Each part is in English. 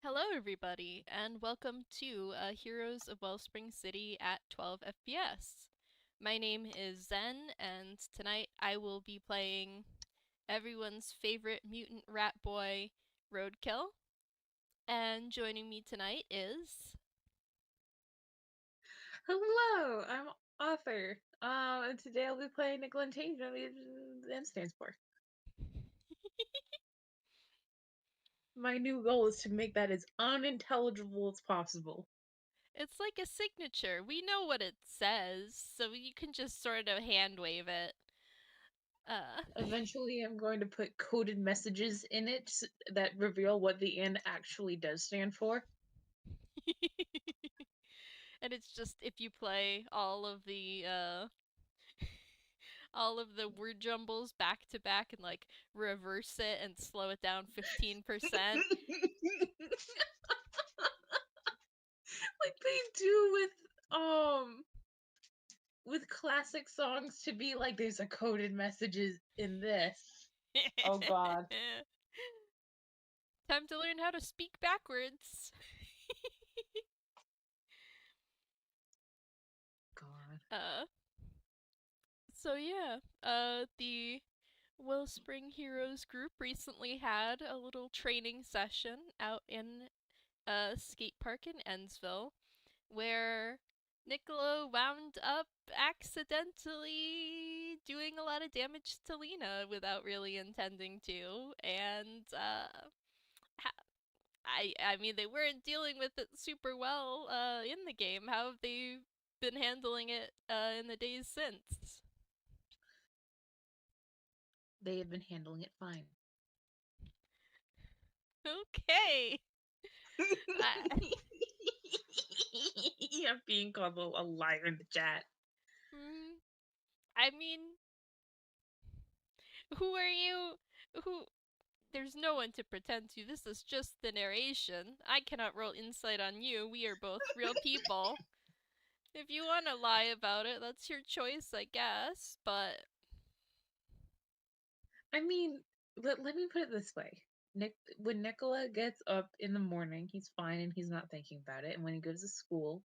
Hello, everybody, and welcome to Heroes of Wellspring City at 12 FPS. My name is Zen, and tonight I will be playing everyone's favorite mutant rat boy, Roadkill. And joining me tonight is. Hello, I'm Author. And today I'll be playing Nikola N. The N stands for. My new goal is to make that as unintelligible as possible. It's like a signature. We know what it says, so you can just sort of hand wave it. Eventually, I'm going to put coded messages in it that reveal what the N actually does stand for. And it's just if you play all of the word jumbles back to back and like reverse it and slow it down 15%. Like they do with classic songs to be like there's a coded messages in this. Oh god. Time to learn how to speak backwards. God. uh so yeah, the Wellspring Heroes group recently had a little training session out in a skate park in Endsville where Nikola wound up accidentally doing a lot of damage to Lena without really intending to, and I mean they weren't dealing with it super well in the game. How have they been handling it in the days since? They have been handling it fine. Okay. I, I'm being called a liar in the chat. mm, I mean, who are you? Who There's no one to pretend to. This is just the narration. I cannot roll insight on you. We are both real people. If you want to lie about it, that's your choice, I guess. But I mean, let me put it this way. When Nikola gets up in the morning, he's fine and he's not thinking about it. And when he goes to school,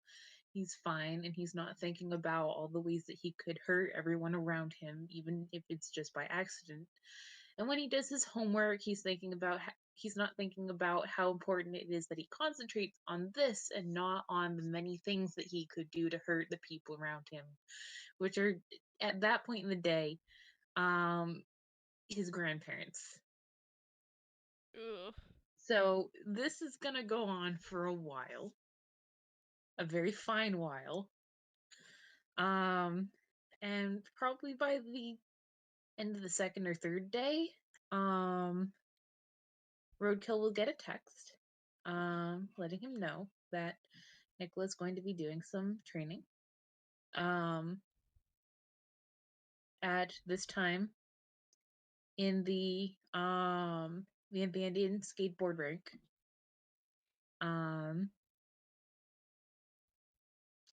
he's fine and he's not thinking about all the ways that he could hurt everyone around him, even if it's just by accident. And when he does his homework, he's not thinking about how important it is that he concentrates on this and not on the many things that he could do to hurt the people around him, which are at that point in the day, um, his grandparents. ugh. So this is gonna go on for a while, a very fine while. Um, and probably by the end of the second or third day, um, Roadkill will get a text, letting him know that Nicola's going to be doing some training. Um, at this time in the abandoned skateboard rink. Um,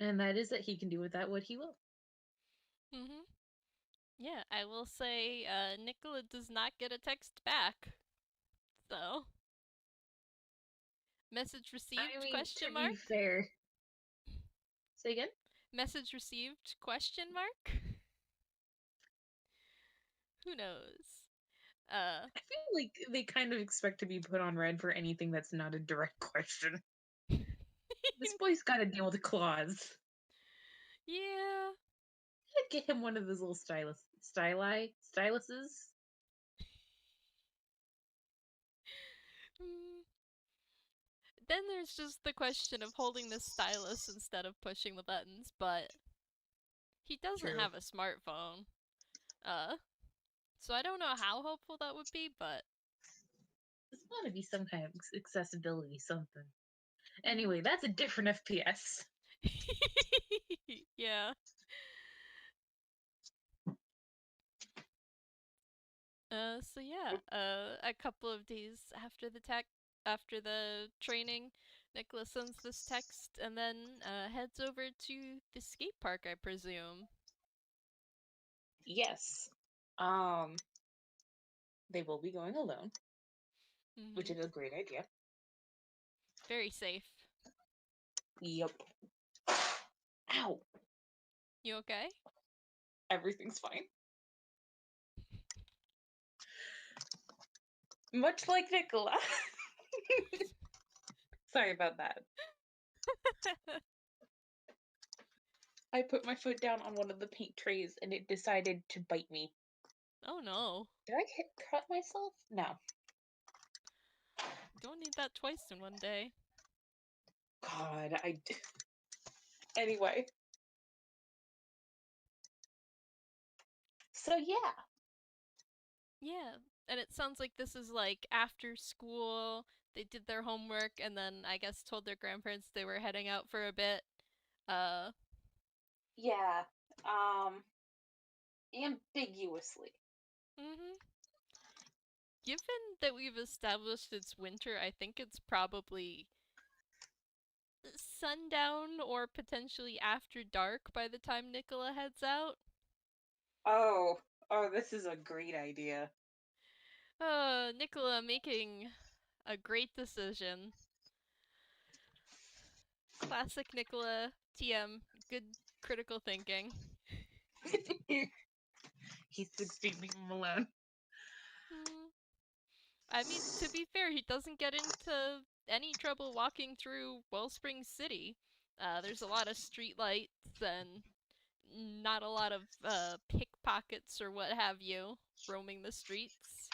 and that is that he can do with that what he will. Mhm. Yeah, I will say Nikola does not get a text back. So, message I received mean, question to be mark? fair, say again. Message received question mark? Who knows? Uh I feel like they kind of expect to be put on red for anything that's not a direct question. This boy's got to deal with claws. yeah. I'd get him one of those little styluses. Mm. Then there's just the question of holding the stylus instead of pushing the buttons, but he doesn't True. have a smartphone. Uh, so I don't know how helpful that would be, but There's got to be some kind of accessibility something. mm. Anyway, that's a different FPS. Yeah. So yeah, a couple of days after the training, Nicholas sends this text and then heads over to the skate park, I presume. Yes. Um, they will be going alone, which Mhm. is a great idea. Very safe. Yep. Ow. You okay? Everything's fine. Much like Nikola. Sorry about that. I put my foot down on one of the paint trays and it decided to bite me. Oh no. Did I cut myself? No. Don't need that twice in one day. God, Anyway. So yeah. Yeah. And it sounds like this is like after school, they did their homework and then I guess told their grandparents they were heading out for a bit. Uh Yeah. Ambiguously. mhm. Given that we've established it's winter, I think it's probably sundown or potentially after dark by the time Nikola heads out. Oh, this is a great idea. Nikola making a great decision. Classic Nikola TM, good critical thinking. He's 16, leave him alone. Hmm. I mean, to be fair, he doesn't get into any trouble walking through Wellspring City. There's a lot of street lights and not a lot of pickpockets or what have you roaming the streets.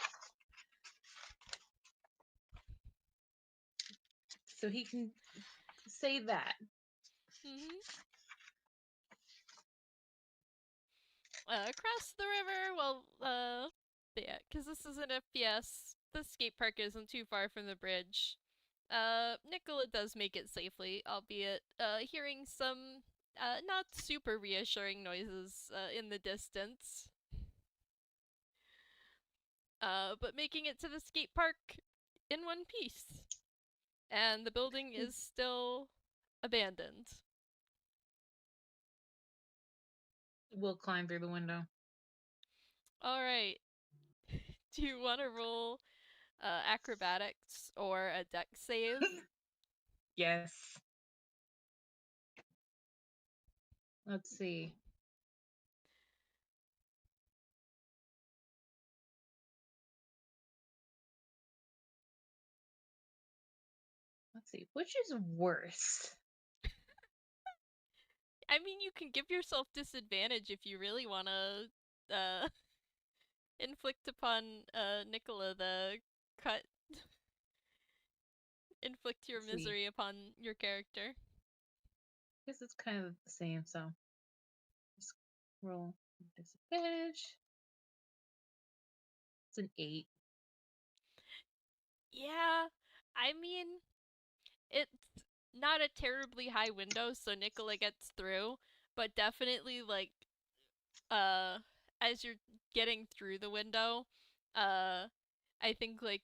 So he can say that. Mm-hmm. Across the river, well, yeah, because this is an FPS, the skate park isn't too far from the bridge. Nikola does make it safely, albeit, hearing some, not super reassuring noises, in the distance. But making it to the skate park in one piece. And the building is still abandoned. We'll climb through the window. Alright. Do you want to roll acrobatics or a dex save? Yes. Let's see. Let's see. Which is worse? I mean, you can give yourself disadvantage if you really want to inflict upon Nikola the cut, inflict your Let's see. misery upon your character. I guess it's kind of the same, so just roll disadvantage. It's an 8. Yeah, I mean, it's not a terribly high window, so Nikola gets through, but definitely like uh as you're getting through the window, uh I think like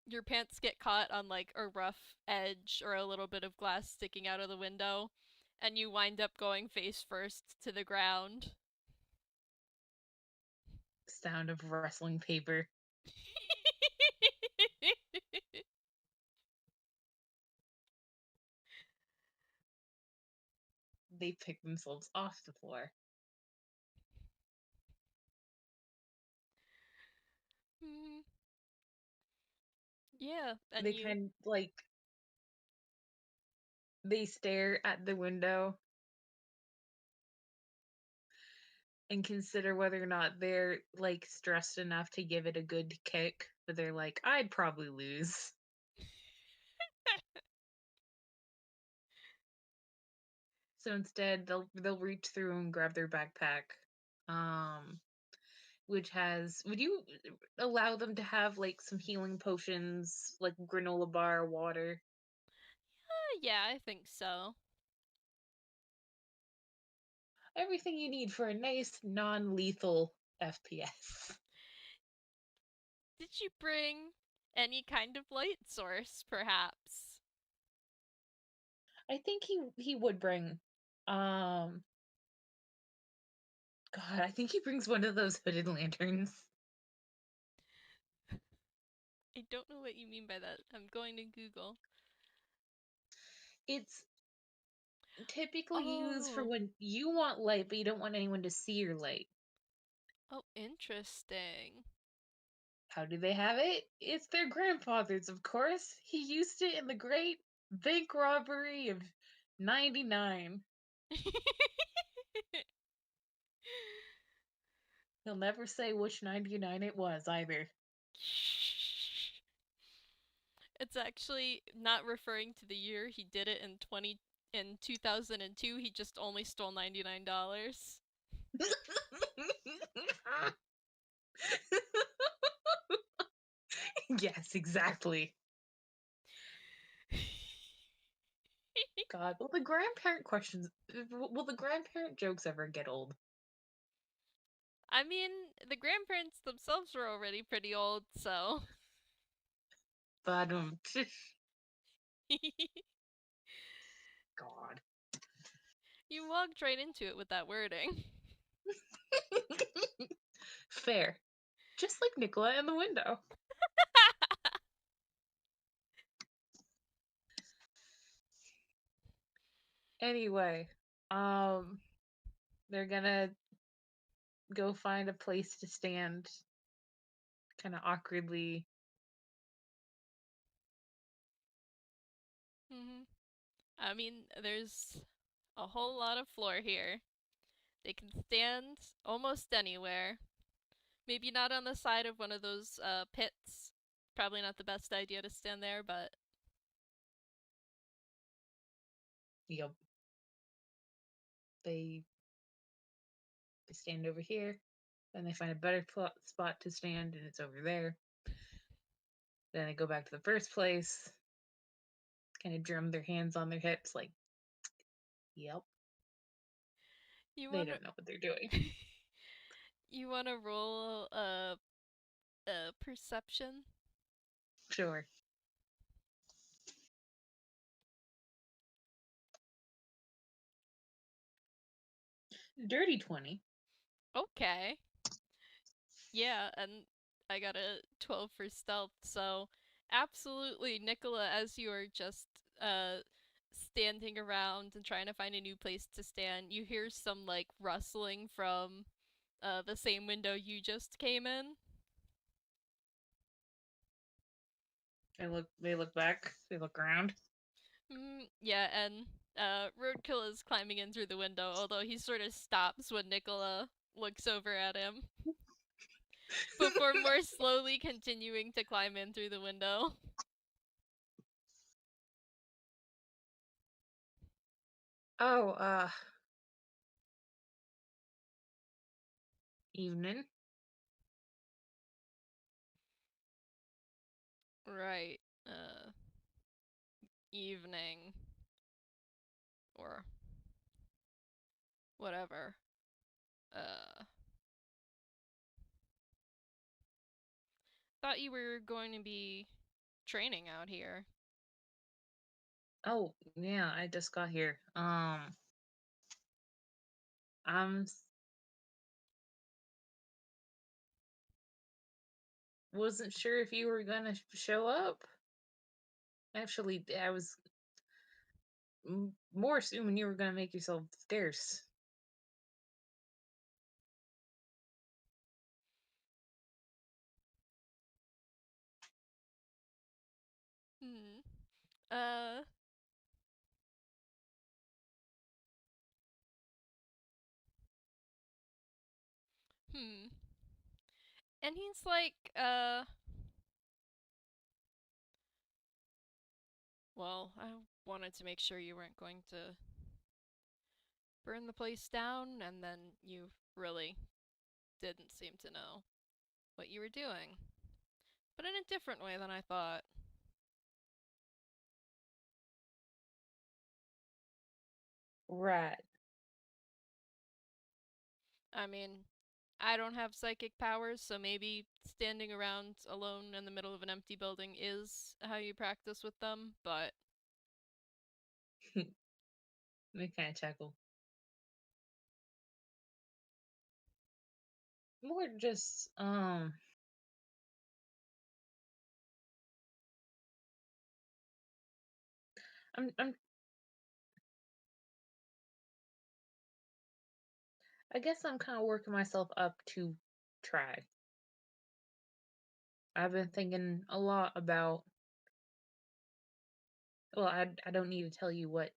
your pants get caught on like a rough edge or a little bit of glass sticking out of the window, and you wind up going face first to the ground. Sound of rustling paper. They pick themselves off the floor. Yeah, and They you. kind of like they stare at the window and consider whether or not they're like stressed enough to give it a good kick, but they're like, I'd probably lose. So instead they'll reach through and grab their backpack. Um which has would you allow them to have like some healing potions, like granola bar, water? Yeah, I think so. Everything you need for a nice non-lethal FPS. Did you bring any kind of light source, perhaps? I think he would bring um God, I think he brings one of those hooded lanterns. I don't know what you mean by that. I'm going to Google. It's typically used for Oh. when you want light, but you don't want anyone to see your light. Oh, interesting. How do they have it? It's their grandfather's, of course. He used it in the great bank robbery of 99. He'll never say which 99 it was either. It's actually not referring to the year he did it in 2002. He just only stole $99. Yes, exactly. God, will the grandparent questions, will the grandparent jokes ever get old? I mean, the grandparents themselves were already pretty old, so But God. you walked right into it with that wording. Fair. Just like Nikola in the window. Anyway, um, they're gonna go find a place to stand kind of awkwardly. I mean, there's a whole lot of floor here. They can stand almost anywhere. Maybe not on the side of one of those pits. Probably not the best idea to stand there, but Yep. They stand over here, then they find a better spot to stand, and it's over there. Then they go back to the first place, kind of drum their hands on their hips, like, yep, you they wanna don't know what they're doing. you wanna roll a perception? Sure. Dirty 20. Okay. Yeah, and I got a 12 for stealth, so absolutely, Nikola, as you are just standing around and trying to find a new place to stand, you hear some like rustling from the same window you just came in. They look back, they look around. Yeah, and Roadkill is climbing in through the window, although he sort of stops when Nikola looks over at him before more slowly continuing to climb in through the window. Oh, evening. Right. Evening or whatever. Uh Thought you were going to be training out here. Oh, yeah, I just got here. I'm wasn't sure if you were gonna show up. Actually, I was more assuming you were gonna make yourself scarce. Hmm. Uh hmm. And he's like, well, I wanted to make sure you weren't going to burn the place down, and then you really didn't seem to know what you were doing. But in a different way than I thought. Right. I mean, I don't have psychic powers, so maybe standing around alone in the middle of an empty building is how you practice with them, but They kind of chuckle. More just I'm I guess I'm kind of working myself up to try. I've been thinking a lot about. Well, I don't need to tell you what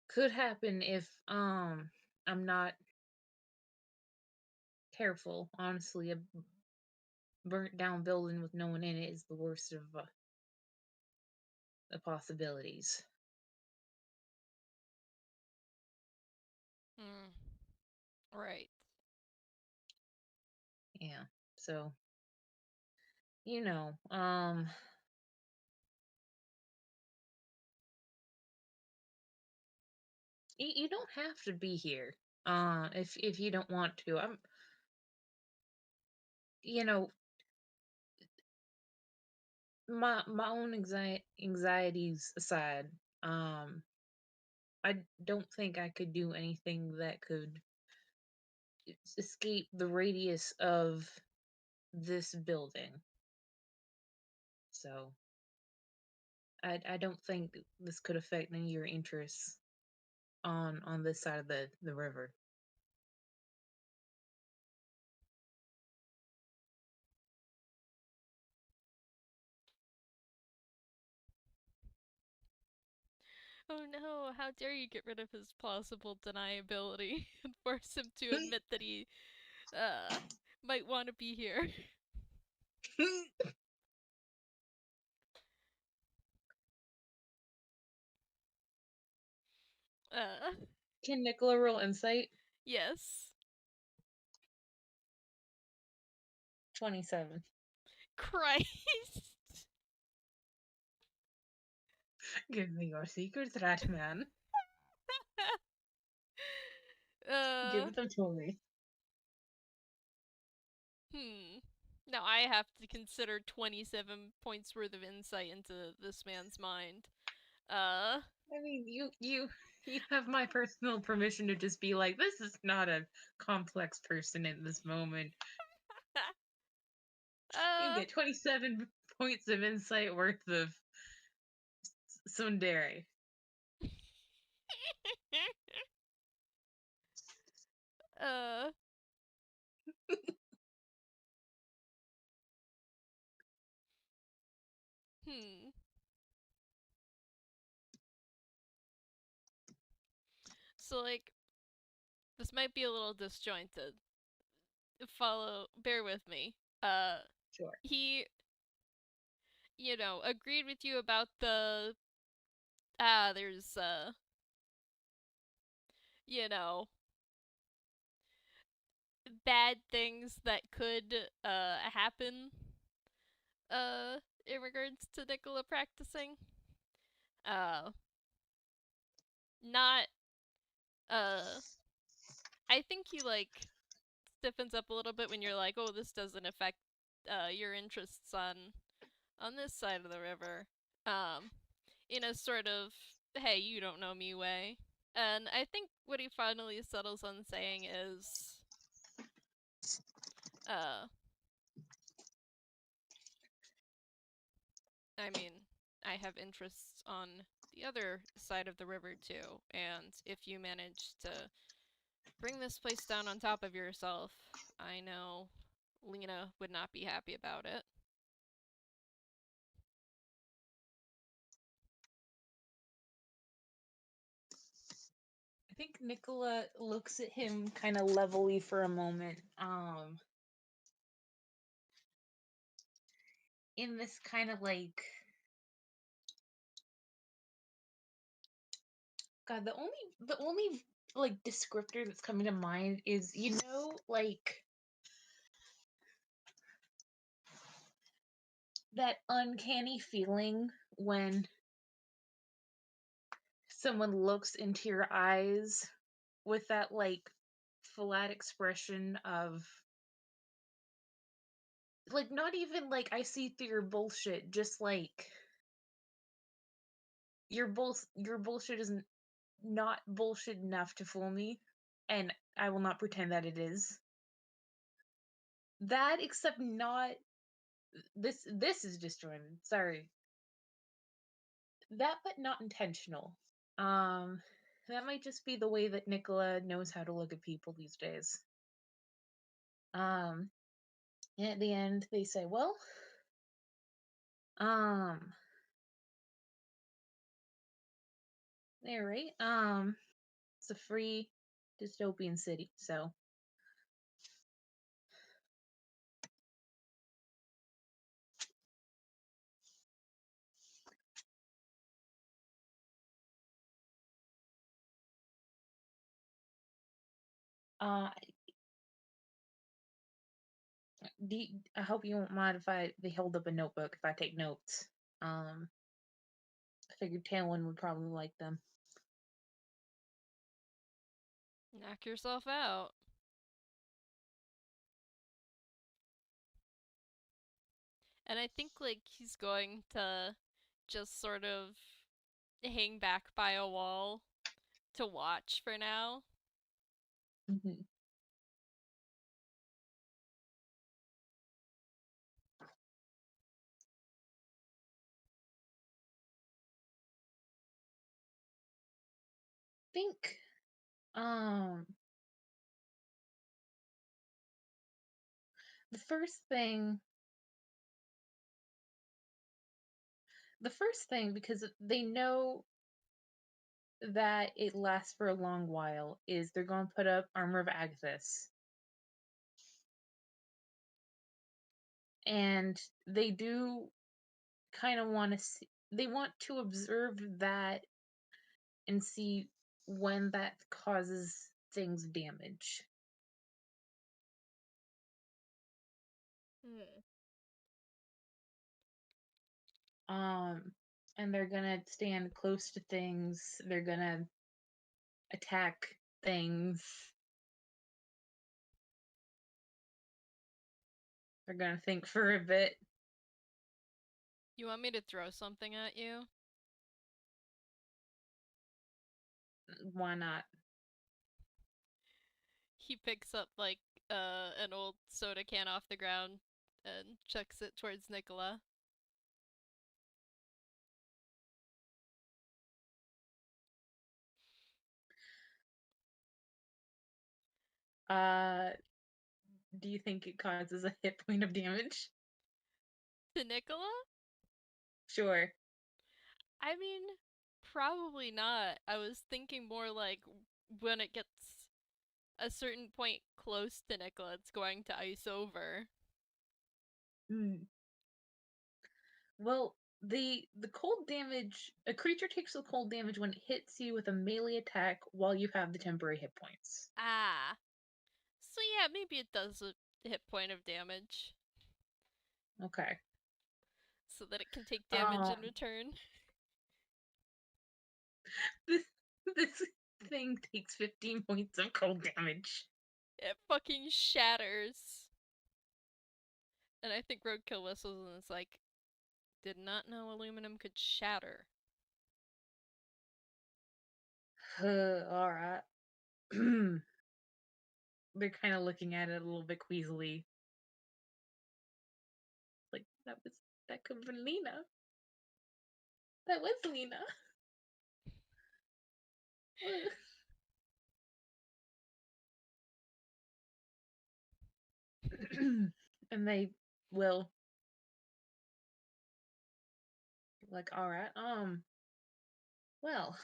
could happen if I'm not careful. Honestly, a burnt down building with no one in it is the worst of the possibilities. Hmm. Right. Yeah. So, you know, you don't have to be here. If you don't want to. You know, my own anxieties aside, I don't think I could do anything that could escape the radius of this building. So I don't think this could affect any of your interests on this side of the river. Oh no, how dare you get rid of his plausible deniability and force him to admit that he uh might want to be here. Uh Can Nikola roll insight? yes. 27. Christ. Give me your secrets, rat man. uh Give them to me. hmm. Now I have to consider 27 points worth of insight into this man's mind. Uh I mean, you have my personal permission to just be like, this is not a complex person in this moment. You uh get 27 points of insight worth of tsundere. uh hmm. So like this might be a little disjointed. Bear with me. Sure. He, agreed with you about there's you know, bad things that could happen in regards to Nikola practicing. Uh not I think he like stiffens up a little bit when you're like, "Oh, this doesn't affect your interests on this side of the river." Um in a sort of, "Hey, you don't know me" way. And I think what he finally settles on saying is, uh, I mean, I have interests on the other side of the river too, and if you manage to bring this place down on top of yourself, I know Lena would not be happy about it. I think Nicola looks at him kind of levelly for a moment. In this kind of like, God, the only like descriptor that's coming to mind is, like that uncanny feeling when someone looks into your eyes with that like flat expression of, like, not even like I see through your bullshit, just like your bullshit is not bullshit enough to fool me, and I will not pretend that it is. That, except not this is disjointed. Sorry. That, but not intentional. Um that might just be the way that Nikola knows how to look at people these days. And at the end, they say, "Well, um, they're right. It's a free dystopian city, so uh, I hope you won't mind if they hold up a notebook if I take notes. I figured Talon would probably like them. Knock yourself out. And I think like he's going to just sort of hang back by a wall to watch for now. Mhm. Think, um, the first thing, because they know that it lasts for a long while, is they're going to put up Armor of Agathis. And they do kind of want to see, they want to observe that and see when that causes things damage. Hmm. Um, and they're gonna stand close to things. They're gonna attack things. They're gonna think for a bit. You want me to throw something at you? Why not? He picks up like an old soda can off the ground and chucks it towards Nikola. Uh, do you think it causes a hit point of damage? To Nikola? Sure. I mean, probably not. I was thinking more like when it gets a certain point close to Nikola, it's going to ice over. Hmm. Well, the cold damage, a creature takes the cold damage when it hits you with a melee attack while you have the temporary hit points. Ah. So yeah, maybe it does a hit point of damage Okay. so that it can take damage in Um, return. this this thing takes 15 points of cold damage. It fucking shatters. And I think Roadkill whistles and is like, did not know aluminum could shatter. All right. They're kind of looking at it a little bit queasily. Like that could have been Lena. That was Lena. And they will like, all right, well,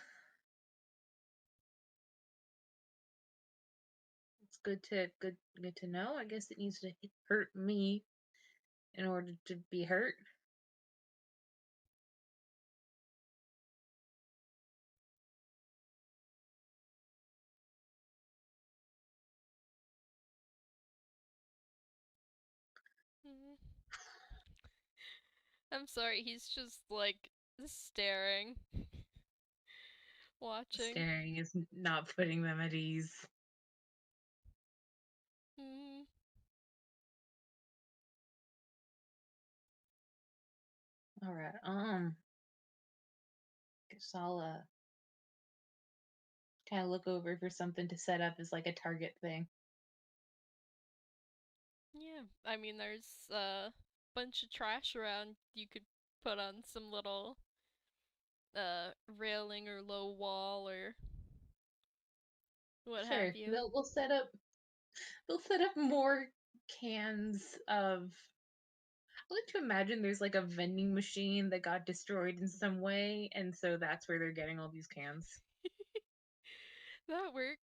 it's good to know. I guess it needs to hurt me in order to be hurt. Mhm. I'm sorry, he's just like staring, watching. Staring is not putting them at ease. Mm. All right, guess I'll kind of look over for something to set up as like a target thing. Yeah, I mean, there's a bunch of trash around. You could put on some little railing or low wall or what Sure. have you. They'll set up more cans of. I like to imagine there's like a vending machine that got destroyed in some way, and so that's where they're getting all these cans. That works.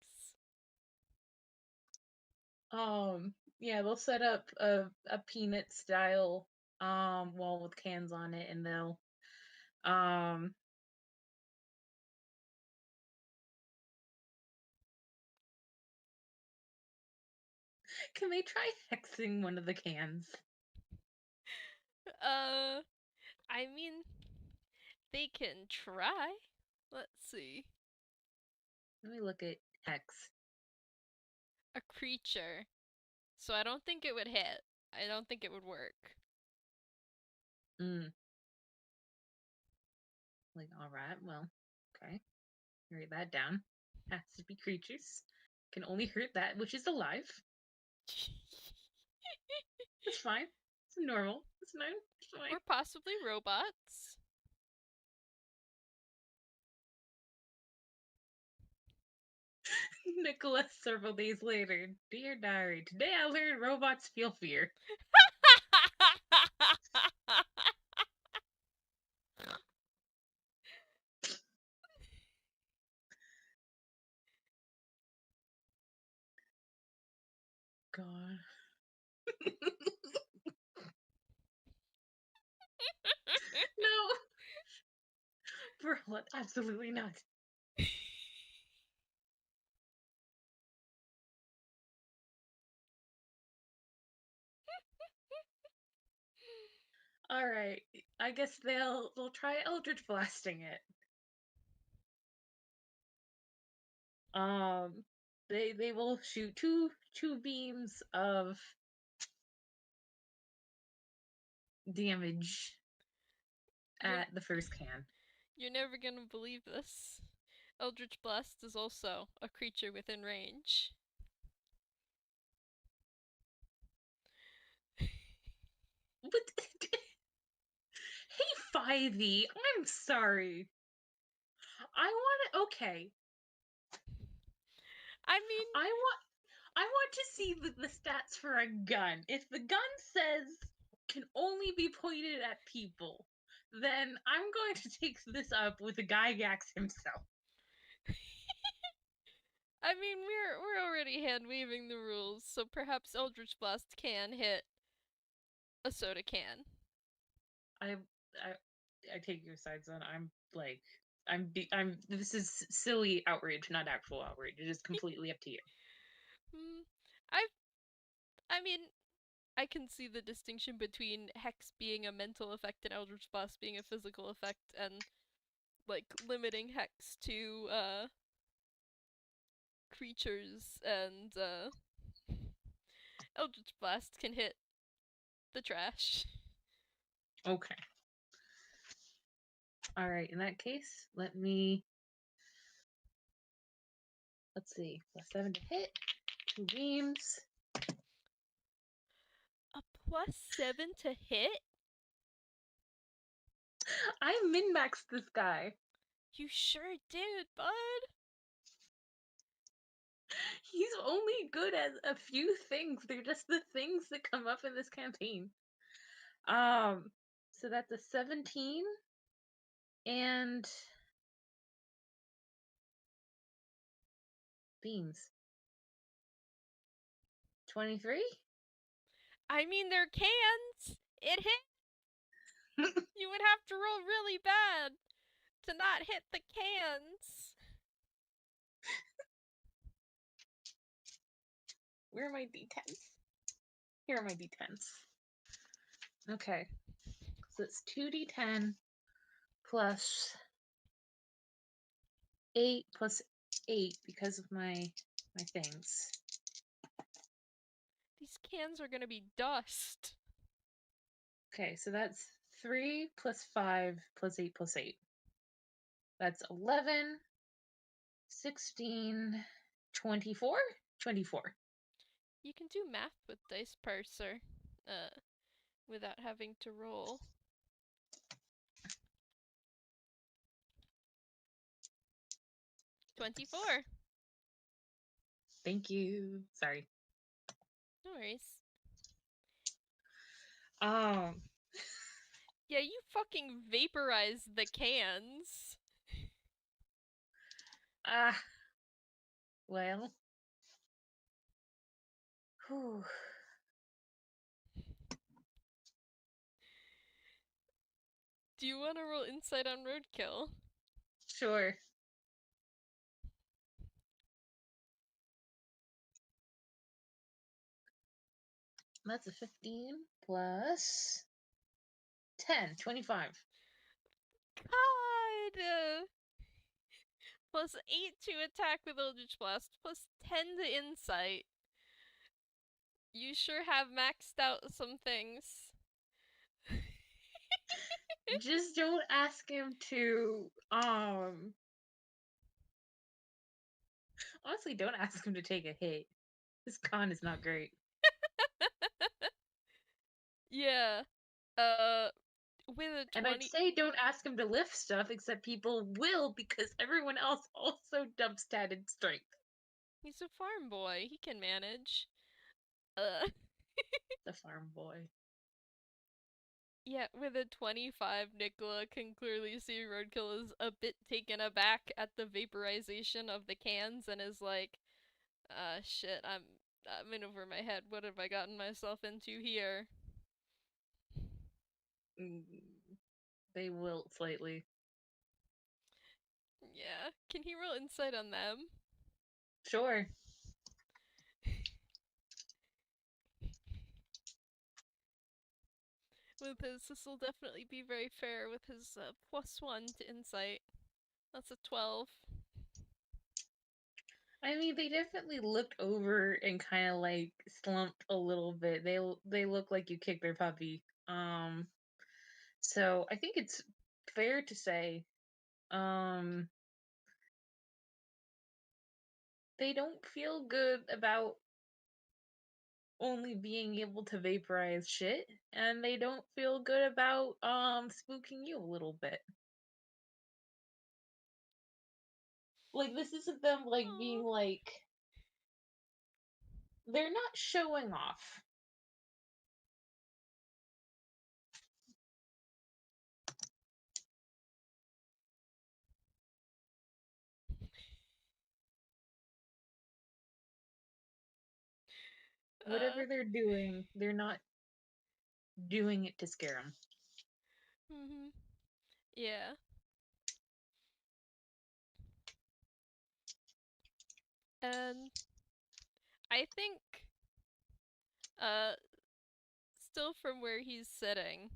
Yeah, they'll set up a peanut style wall with cans on it, and they'll um can they try hexing one of the cans? Uh, I mean, they can try. Let's see. Let me look at hex. A creature. So I don't think it would hit. I don't think it would work. Mm. Like, all right, well, okay. Write that down. Has to be creatures. Can only hurt that which is alive. That's fine. It's normal. It's fine. It's fine. Or possibly robots. Nicholas several days later. Dear diary, today I learned robots feel fear. God. No. Berlin, absolutely not. All right. I guess they'll try Eldritch blasting it. Um they will shoot two beams of damage you're, at the first can. you're never gonna believe this. Eldritch Blast is also a creature within range. But hey, Fivey, I'm sorry. I want to. Okay, I mean, I want. I want to see the stats for a gun. If the gun says can only be pointed at people, then I'm going to take this up with the Gygax himself. we're already hand waving the rules, so perhaps Eldritch Blast can hit a soda can. I I I take your sides on. I'm like I'm this is silly outrage, not actual outrage. It is completely up to you. Hmm. I I mean, I can see the distinction between Hex being a mental effect and Eldritch Blast being a physical effect, and like limiting Hex to creatures, and Eldritch Blast can hit the trash. Okay. All right. In that case, let's see. +7 to hit. 2 beams. A +7 to hit? I min-maxed this guy. You sure did, bud. He's only good at a few things. They're just the things that come up in this campaign. Um, so that's a 17 and beams. 23? I mean, they're cans. It hit. You would have to roll really bad to not hit the cans. Where are my d10s? Here are my d10s. Okay. So it's 2d10 plus 8 plus 8 because of my things. These cans are gonna be dust. Okay, so that's 3 plus 5 plus 8 plus 8. That's 11, 16, 24? 24. You can do math with Dice Parser, without having to roll. 24. Thank you. Sorry. No worries. Um. Yeah, you fucking vaporized the cans. Ah. Well. Whew. Do you want to roll insight on Roadkill? Sure. That's a 15 plus 10, 25. God! Plus 8 to attack with Eldritch Blast, plus 10 to insight. You sure have maxed out some things. Just don't ask him to honestly, don't ask him to take a hit. This con is not great. Yeah. With a And I'd 20. say don't ask him to lift stuff, except people will because everyone else also dumps statted strength. He's a farm boy. He can manage. The farm boy. Yeah, with a 25, Nikola can clearly see Roadkill is a bit taken aback at the vaporization of the cans and is like, shit, I'm in over my head. What have I gotten myself into here? Mm, they wilt slightly. Yeah, can he roll insight on them? Sure. With his, this will definitely be very fair with his +1 to insight. That's a 12. I mean, they definitely looked over and kind of like slumped a little bit. They look like you kicked their puppy. So I think it's fair to say, um, they don't feel good about only being able to vaporize shit, and they don't feel good about spooking you a little bit. Like this isn't them like Aww. being like they're not showing off. Uh, Whatever they're doing, they're not doing it to scare them. mhm. Yeah. And I think, uh, still from where he's sitting,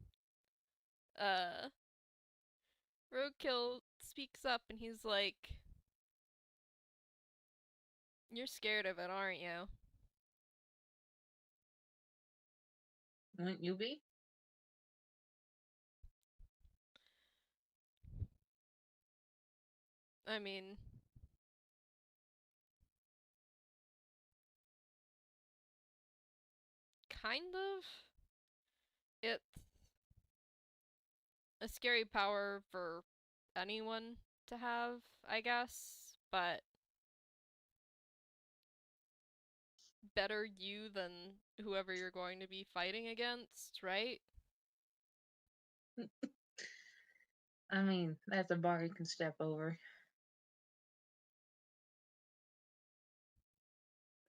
uh, Roadkill speaks up and he's like, "You're scared of it, aren't you?" Wouldn't you be? I mean, kind of. It's a scary power for anyone to have, I guess, but better you than whoever you're going to be fighting against, right? I mean, that's a bar you can step over.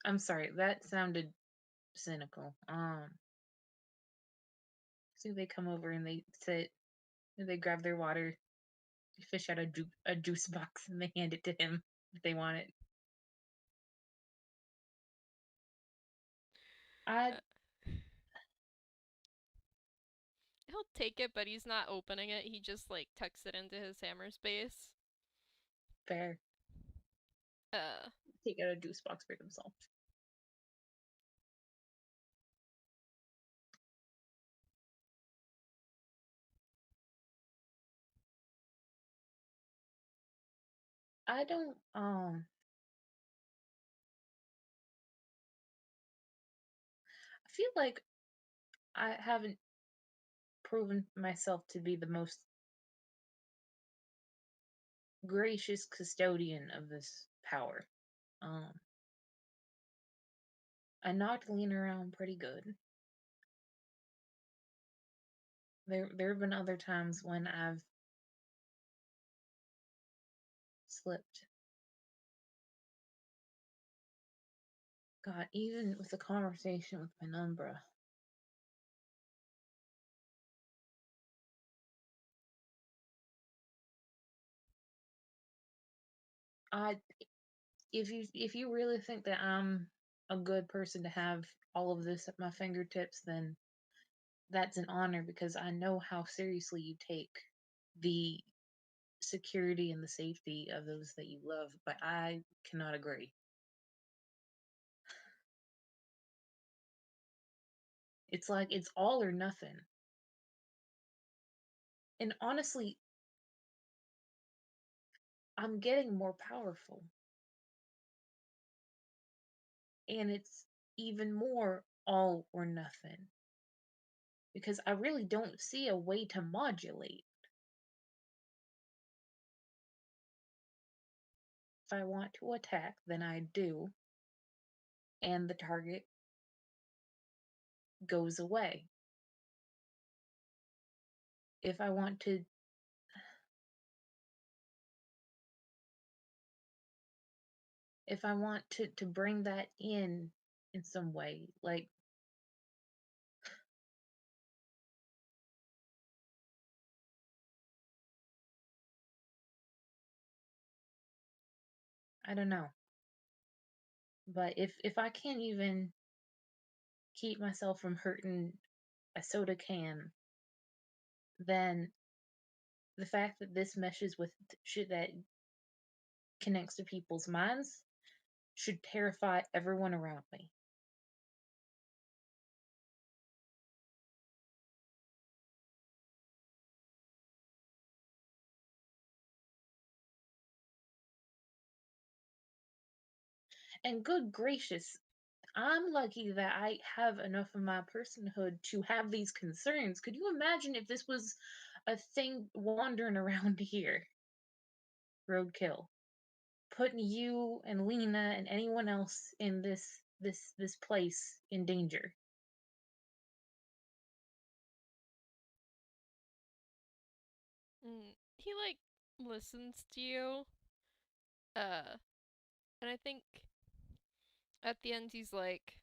I'm sorry, that sounded cynical. See, they come over and they sit, and they grab their water, they fish out a juice box, and they hand it to him if they want it. I Uh, he'll take it, but he's not opening it. He just like tucks it into his hammer space. fair. Uh, Take out a juice box for himself. I don't I feel like I haven't proven myself to be the most gracious custodian of this power. Um I knocked Lena around pretty good. There have been other times when I've slipped. God, even with the conversation with Penumbra, I if you really think that I'm a good person to have all of this at my fingertips, then that's an honor because I know how seriously you take the security and the safety of those that you love, but I cannot agree. It's like it's all or nothing. And honestly, I'm getting more powerful. And it's even more all or nothing because I really don't see a way to modulate. If I want to attack, then I do, and the target goes away. If I want to to bring that in some way, like I don't know. But if I can't even keep myself from hurting a soda can, then the fact that this meshes with shit that connects to people's minds should terrify everyone around me. And good gracious, I'm lucky that I have enough of my personhood to have these concerns. Could you imagine if this was a thing wandering around here? Roadkill. Putting you and Lena and anyone else in this place in danger. He like listens to you, uh, and I think at the end he's like,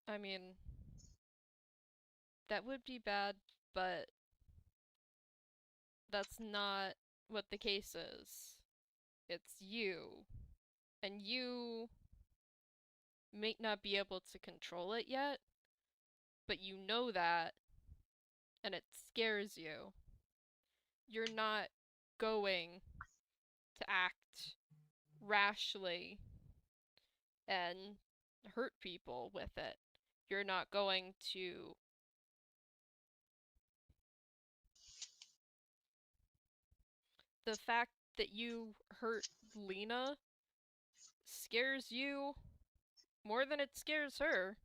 I mean, that would be bad, but that's not what the case is. It's you, and you may not be able to control it yet, but you know that, and it scares you. You're not going to act rashly and hurt people with it. You're not going to. The fact that you hurt Lena scares you more than it scares her.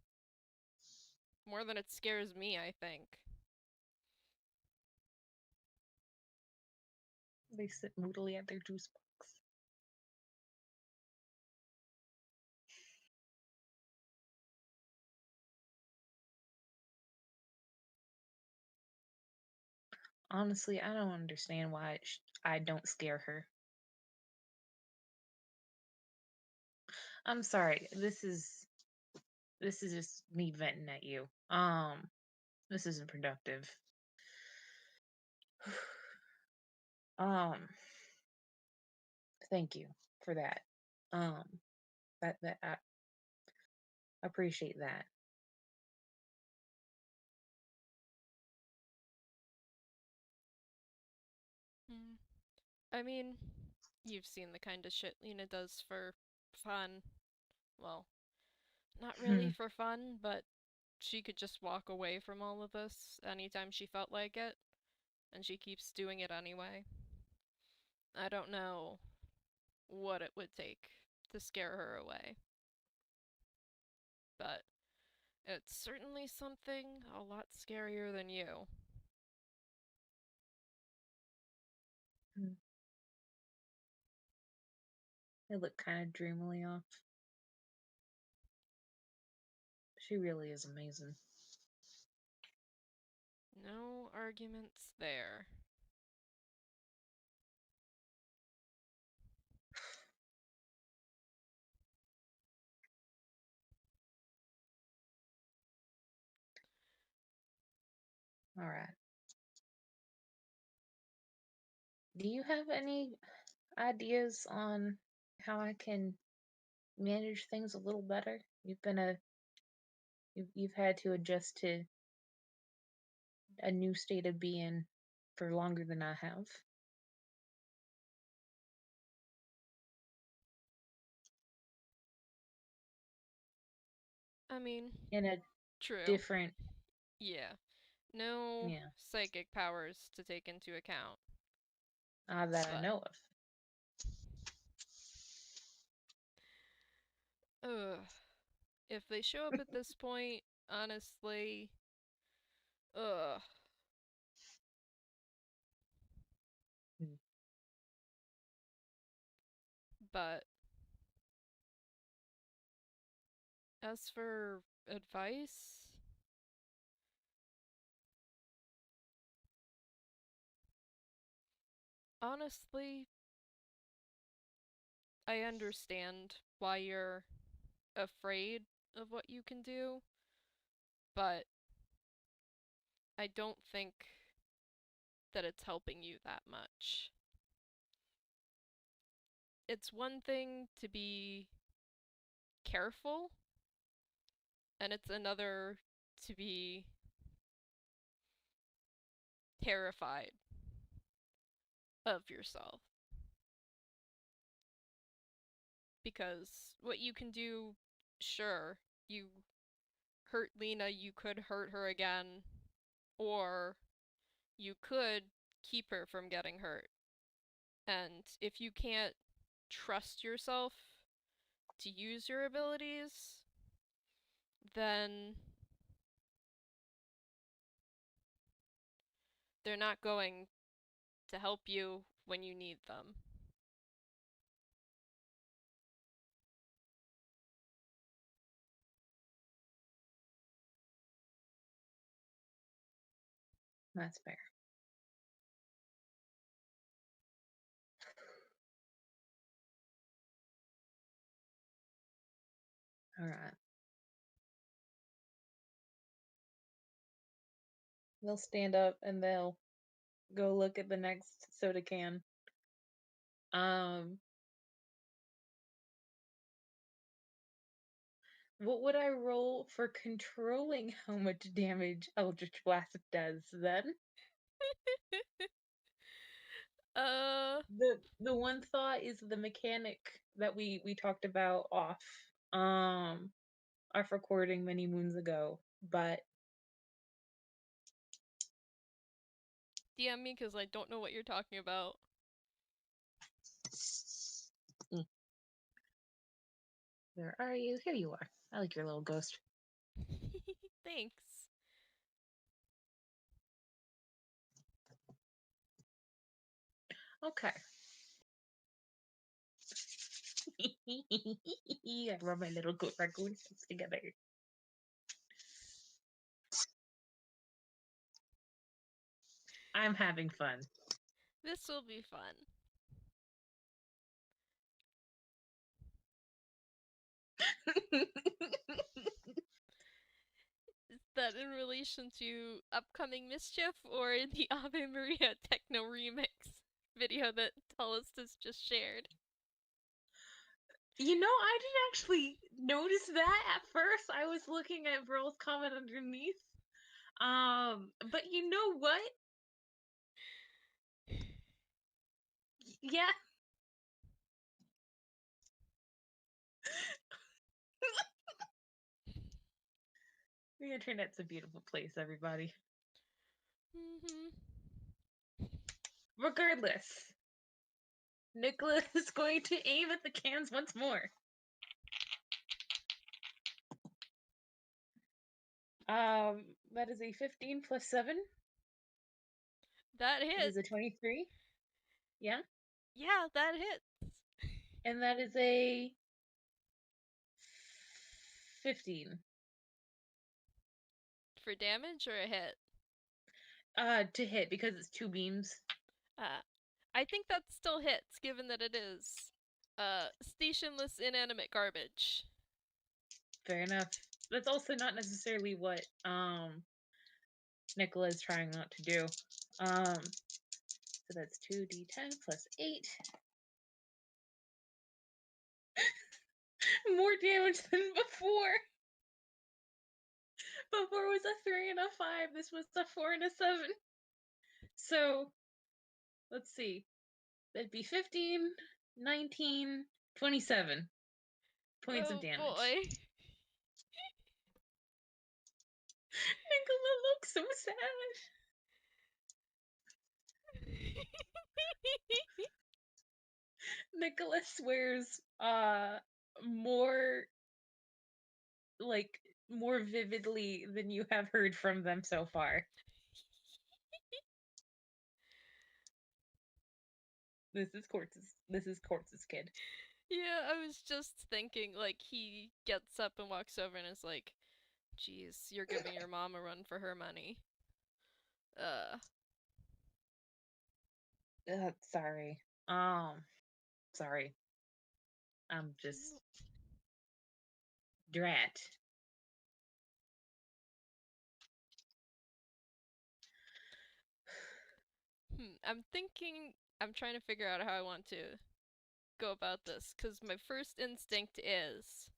More than it scares me, I think. They sit moodily at their juice box. Honestly, I don't understand why I don't scare her. I'm sorry. This is just me venting at you. This isn't productive. um, Thank you for that. Um, that I appreciate that. Mm. I mean, you've seen the kind of shit Lena does for fun. Well, not really for fun, but she could just walk away from all of this anytime she felt like it, and she keeps doing it anyway. I don't know what it would take to scare her away, but it's certainly something a lot scarier than you. They look kind of dreamily off. She really is amazing. No arguments there. All right. Do you have any ideas on how I can manage things a little better? You've had to adjust to a new state of being for longer than I have. I mean, In a true. different, Yeah. No yeah, psychic powers to take into account. that I But, know of. ugh. If they show up at this point, honestly, ugh. Hmm. But as for advice, honestly, I understand why you're afraid of what you can do, but I don't think that it's helping you that much. It's one thing to be careful, and it's another to be terrified of yourself. Because what you can do, sure, you hurt Lena, you could hurt her again, or you could keep her from getting hurt. And if you can't trust yourself to use your abilities, then they're not going to help you when you need them. That's fair. All right. They'll stand up and they'll go look at the next soda can. Um, what would I roll for controlling how much damage Eldritch Blast does then? The one thought is the mechanic that we talked about off recording many moons ago, but DM me because I don't know what you're talking about. where are you? Here you are. I like your little ghost. Thanks. Okay. I rub my little raccoon heads together. I'm having fun. This will be fun. Is that in relation to upcoming mischief or the Ave Maria techno remix video that Telus just shared? You know, I didn't actually notice that at first. I was looking at Burl's comment underneath. But you know what? Yeah. The internet's a beautiful place, everybody. Regardless, Nikola is going to aim at the cans once more. That is a 15 plus 7. That It hit. is a 23. Yeah. Yeah, that hits. And that is a 15. For damage or a hit? To hit because it's 2 beams. I think that still hits, given that it is stationless inanimate garbage. Fair enough. That's also not necessarily what Nikola is trying not to do. So that's 2d10 plus 8. More damage than before. Before was a 3 and a 5. This was a 4 and a 7. So let's see. That'd be 15, 19, 27 points of Oh damage. boy. Nikola looks so sad. Nikola swears more more vividly than you have heard from them so far. This is Quartz's kid. Yeah, I was just thinking, like, he gets up and walks over and is like, "Geez, you're giving your mom a run for her money." Uh, Sorry. Sorry. I'm just drat. I'm trying to figure out how I want to go about this, because my first instinct is,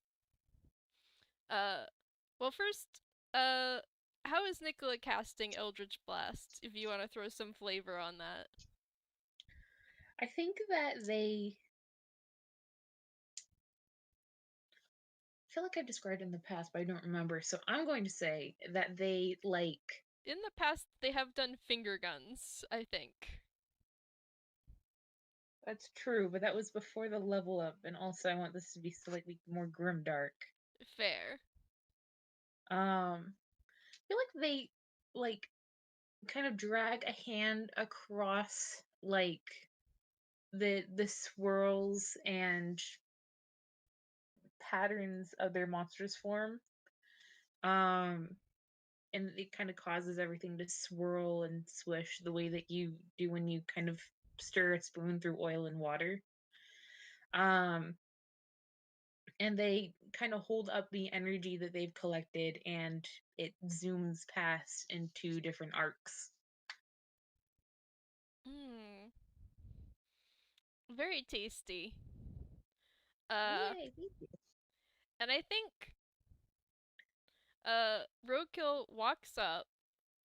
uh, well, first, uh, how is Nikola casting Eldritch Blast, if you want to throw some flavor on that? I think that they I feel like I've described in the past, but I don't remember. So I'm going to say that they In the past, they have done finger guns, I think. that's true, but that was before the level up, and also I want this to be slightly more grimdark. Fair. I feel like they like kind of drag a hand across the swirls and patterns of their monstrous form. Um and it kind of causes everything to swirl and swish the way that you do when you kind of stir a spoon through oil and water. Um and they kind of hold up the energy that they've collected, and it zooms past into different arcs. Hmm. Very tasty. Uh, Yay, thank you. and I think, Roadkill walks up,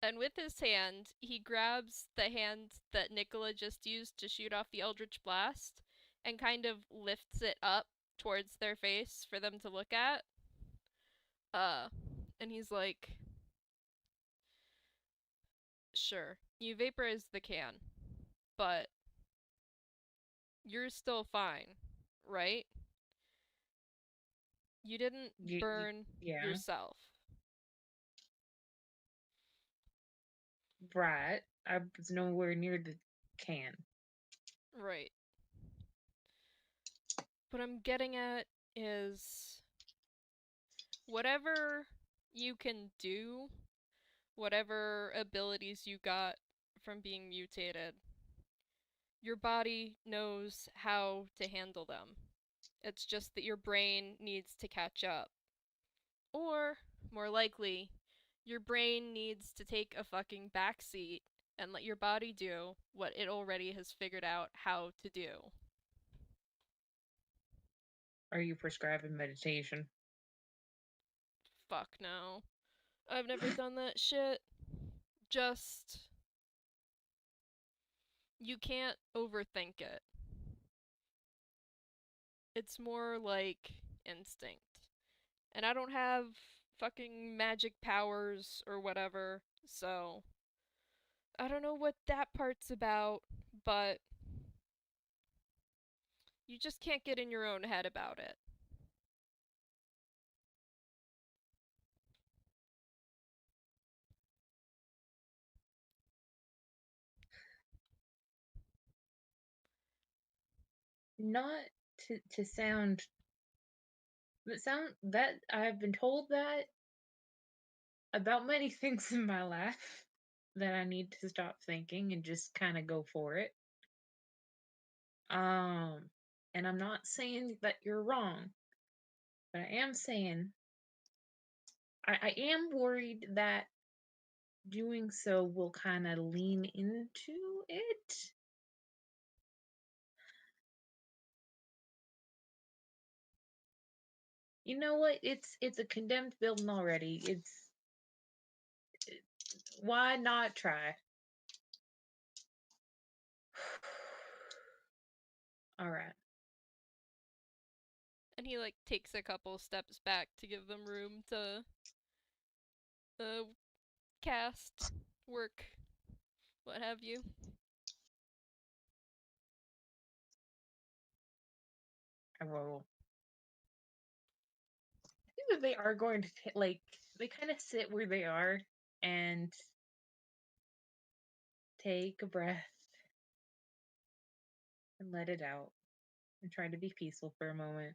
and with his hand, he grabs the hand that Nikola just used to shoot off the Eldritch Blast and kind of lifts it up towards their face for them to look at. Uh, and he's like, "Sure, you vaporized the can, but you're still fine, right? You didn't burn Yeah, yourself." right. I was nowhere near the can. Right. What I'm getting at is whatever you can do, whatever abilities you got from being mutated, your body knows how to handle them. It's just that your brain needs to catch up. Or, more likely, your brain needs to take a fucking backseat and let your body do what it already has figured out how to do. Are you prescribing meditation? Fuck no. I've never done that shit. Just, you can't overthink it. It's more like instinct. And I don't have fucking magic powers or whatever, so I don't know what that part's about, but you just can't get in your own head about it. Not to sound that I've been told that about many things in my life that I need to stop thinking and just kind of go for it. Um, and I'm not saying that you're wrong, but I am saying I am worried that doing so will kind of lean into it. You know what? It's a condemned building already. Why not try? All right. And he like takes a couple steps back to give them room to cast, work, what have you. I will. I think that they are going to like they kind of sit where they are and take a breath and let it out and try to be peaceful for a moment.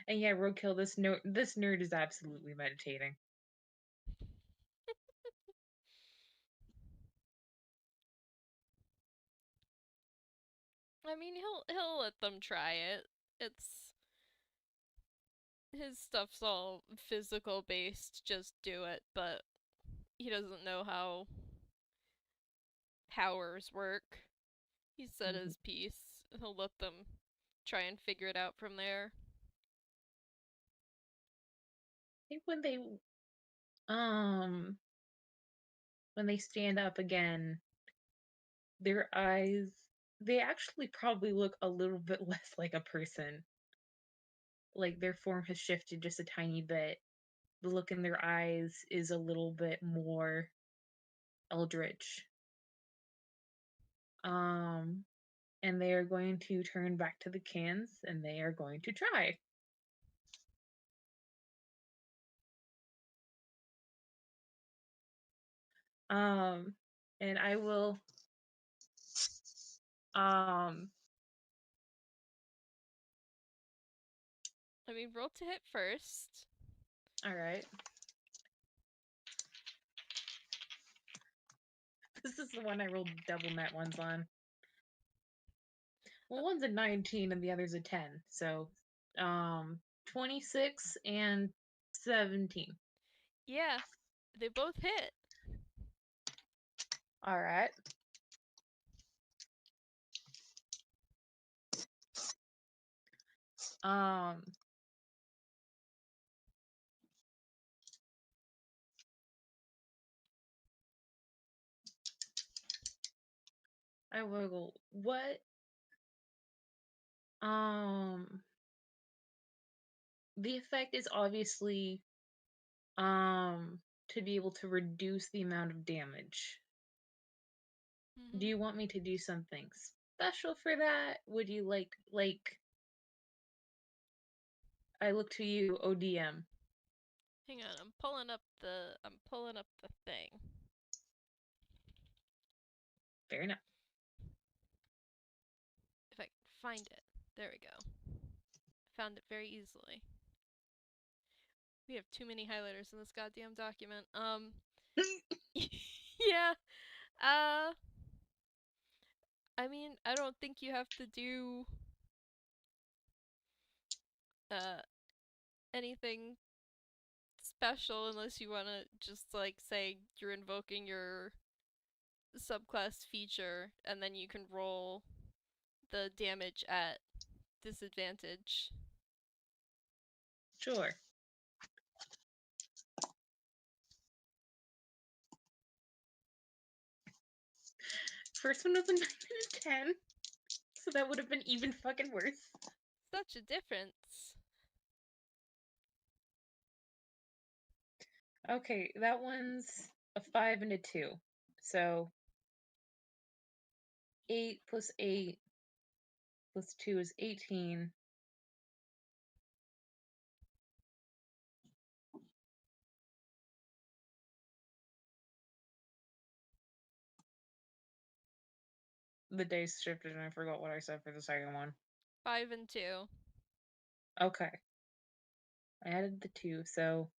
And yeah, Roadkill, this nerd is absolutely meditating. I mean, he'll let them try it. It's his stuff's all physical based, just do it, but he doesn't know how powers work. He said Mhm. his piece. He'll let them try and figure it out from there. I think um when they stand up again, their eyes they actually probably look a little bit less like a person. Like their form has shifted just a tiny bit. The look in their eyes is a little bit more eldritch. Um and they are going to turn back to the cans and they are going to try. Um and I will um I mean, roll to hit first. all right. This is the one I rolled double net ones on. Well, one's a 19 and the other's a 10. So, 26 and 17. Yeah, they both hit. All right. Um, I will. What? Um, the effect is obviously to be able to reduce the amount of damage. Do Mm-hmm. you want me to do something special for that? Would you like I look to you, ODM. Hang on, I'm pulling up the thing. Fair enough. If I can find it. There we go. I found it very easily. We have too many highlighters in this goddamn document. Yeah. Uh I mean, I don't think you have to do uh anything special unless you want to just like say you're invoking your subclass feature and then you can roll the damage at disadvantage. Sure. First one was a 9 and a 10, so that would have been even fucking worse. Such a difference. Okay, that one's a 5 and a 2. So 8 plus 8 plus 2 is 18. The dice shifted and I forgot what I said for the second one. 5 and 2. Okay. I added the 2, so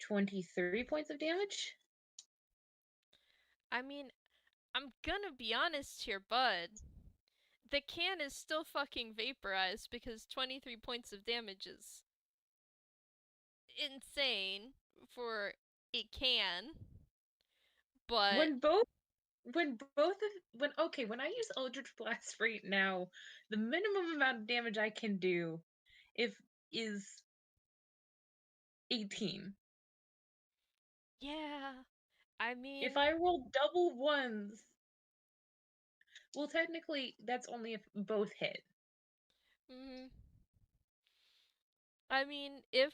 23 points of damage? I mean, I'm gonna be honest here, bud. The can is still fucking vaporized because 23 points of damage is insane for a can. But When both when both of when I use Eldritch Blast right now, the minimum amount of damage I can do if is 18. yeah, I If mean, I roll double ones, well, technically that's only if both hit. mm, I mean, if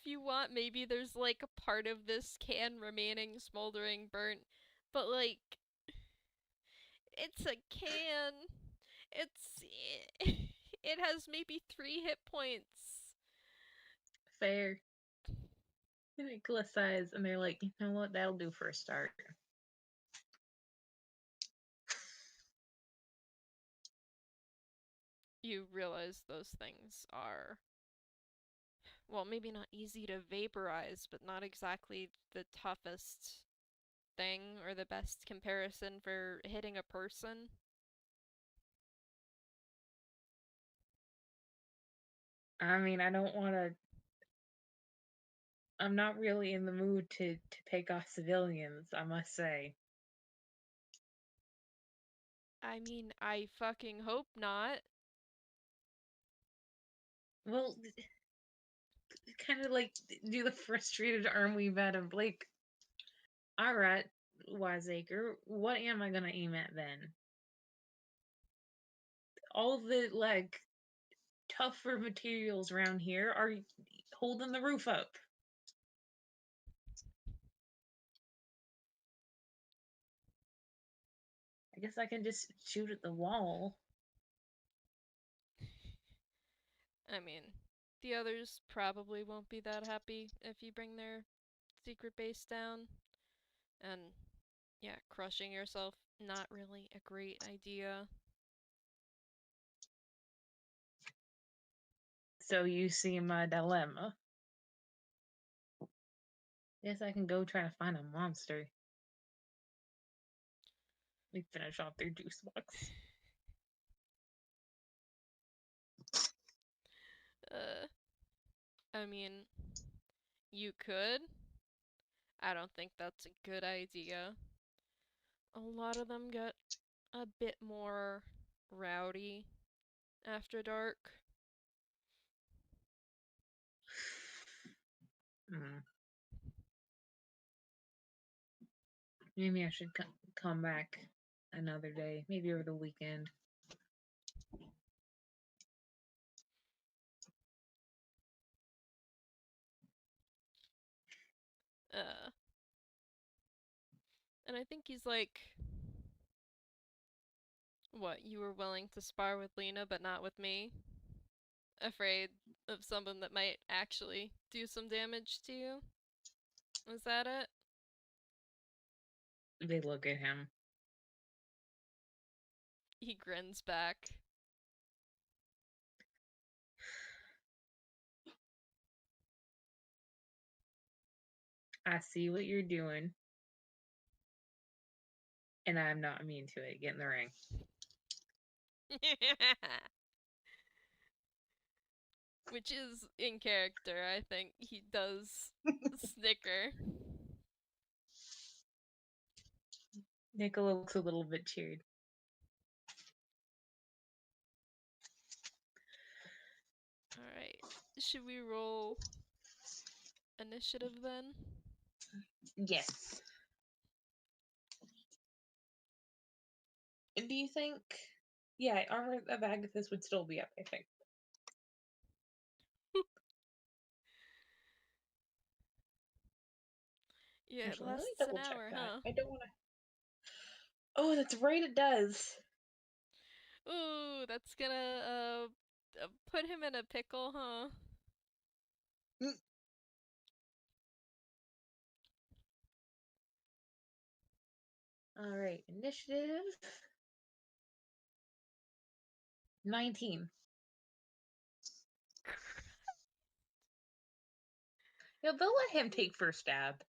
you want, maybe there's like a part of this can remaining smoldering burnt, but like it's a can. It's it has maybe 3 hit points. Fair. Nikola sighs, and they're like, you know what? That'll do for a start. You realize those things are, well, maybe not easy to vaporize, but not exactly the toughest thing or the best comparison for hitting a person. I mean, I don't want to. I'm not really in the mood to pick off civilians, I must say. I mean, I fucking hope not. Well, kind of like do the frustrated arm weave out of like, all right, Wiseacre, what am I gonna aim at then? All the like tougher materials around here are holding the roof up. I guess I can just shoot at the wall. I mean, the others probably won't be that happy if you bring their secret base down. And yeah, crushing yourself, not really a great idea. So you see my dilemma. Guess I can go try to find a monster. Let me finish off their juice box. Uh, I mean, you could. I don't think that's a good idea. A lot of them get a bit more rowdy after dark. Hmm. Maybe I should come back another day, maybe over the weekend. Uh, and I think he's like, what, you were willing to spar with Lena but not with me? Afraid of someone that might actually do some damage to you? Was that it? They look at him. He grins back. I see what you're doing, and I'm not mean to it. Get in the ring. Which is in character, I think. He does snicker. Nikola looks a little bit cheered. Alright. Should we roll initiative then? Yes. Do you think? Yeah, Armor of Agathis would still be up, I think. Yeah, it Actually, let me lasts an double check hour, that. huh? I don't want to. Oh, that's right, it does. Ooh, that's gonna put him in a pickle, huh? Mm. All right, initiative. 19. Yeah, they'll let him take first stab.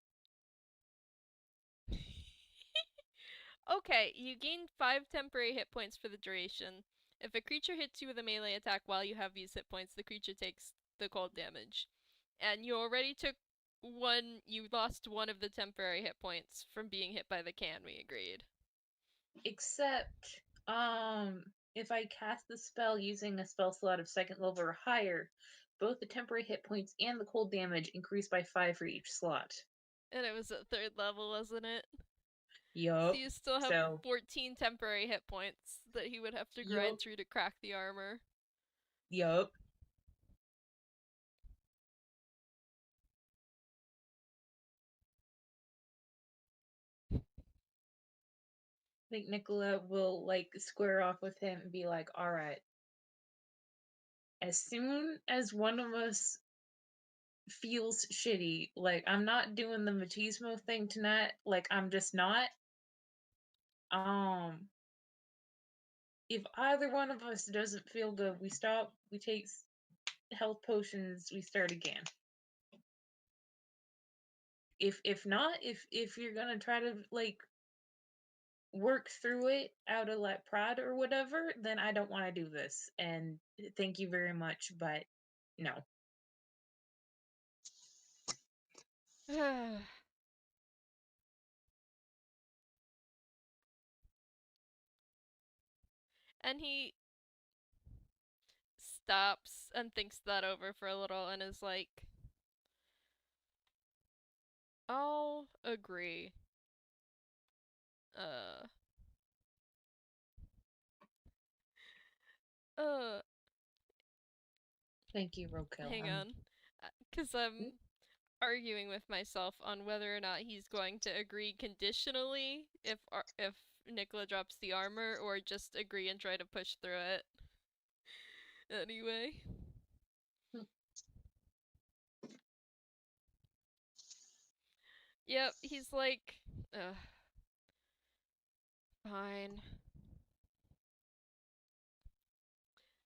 Okay, you gain 5 temporary hit points for the duration. If a creature hits you with a melee attack while you have these hit points, the creature takes the cold damage. And you already took you lost one of the temporary hit points from being hit by the can, we agreed. Except, if I cast the spell using a spell slot of second level or higher, both the temporary hit points and the cold damage increase by 5 for each slot. And it was at 3rd level, wasn't it? So Yup. you still have So, 14 temporary hit points that he would have to grind yup, through to crack the armor. yup. I think Nikola will like square off with him and be like, all right, as soon as one of us feels shitty, like I'm not doing the machismo thing tonight, like I'm just not. Um, if either one of us doesn't feel good, we stop, we take health potions, we start again. If not, if you're gonna try to like work through it out of like pride or whatever, then I don't want to do this. And thank you very much, but no. And he stops and thinks that over for a little and is like, I'll agree. Uh, uh, Thank you, Roadkill. hang on. Because I'm arguing with myself on whether or not he's going to agree conditionally if Nikola drops the armor or just agree and try to push through it. Anyway. Yep, he's like, ugh, fine.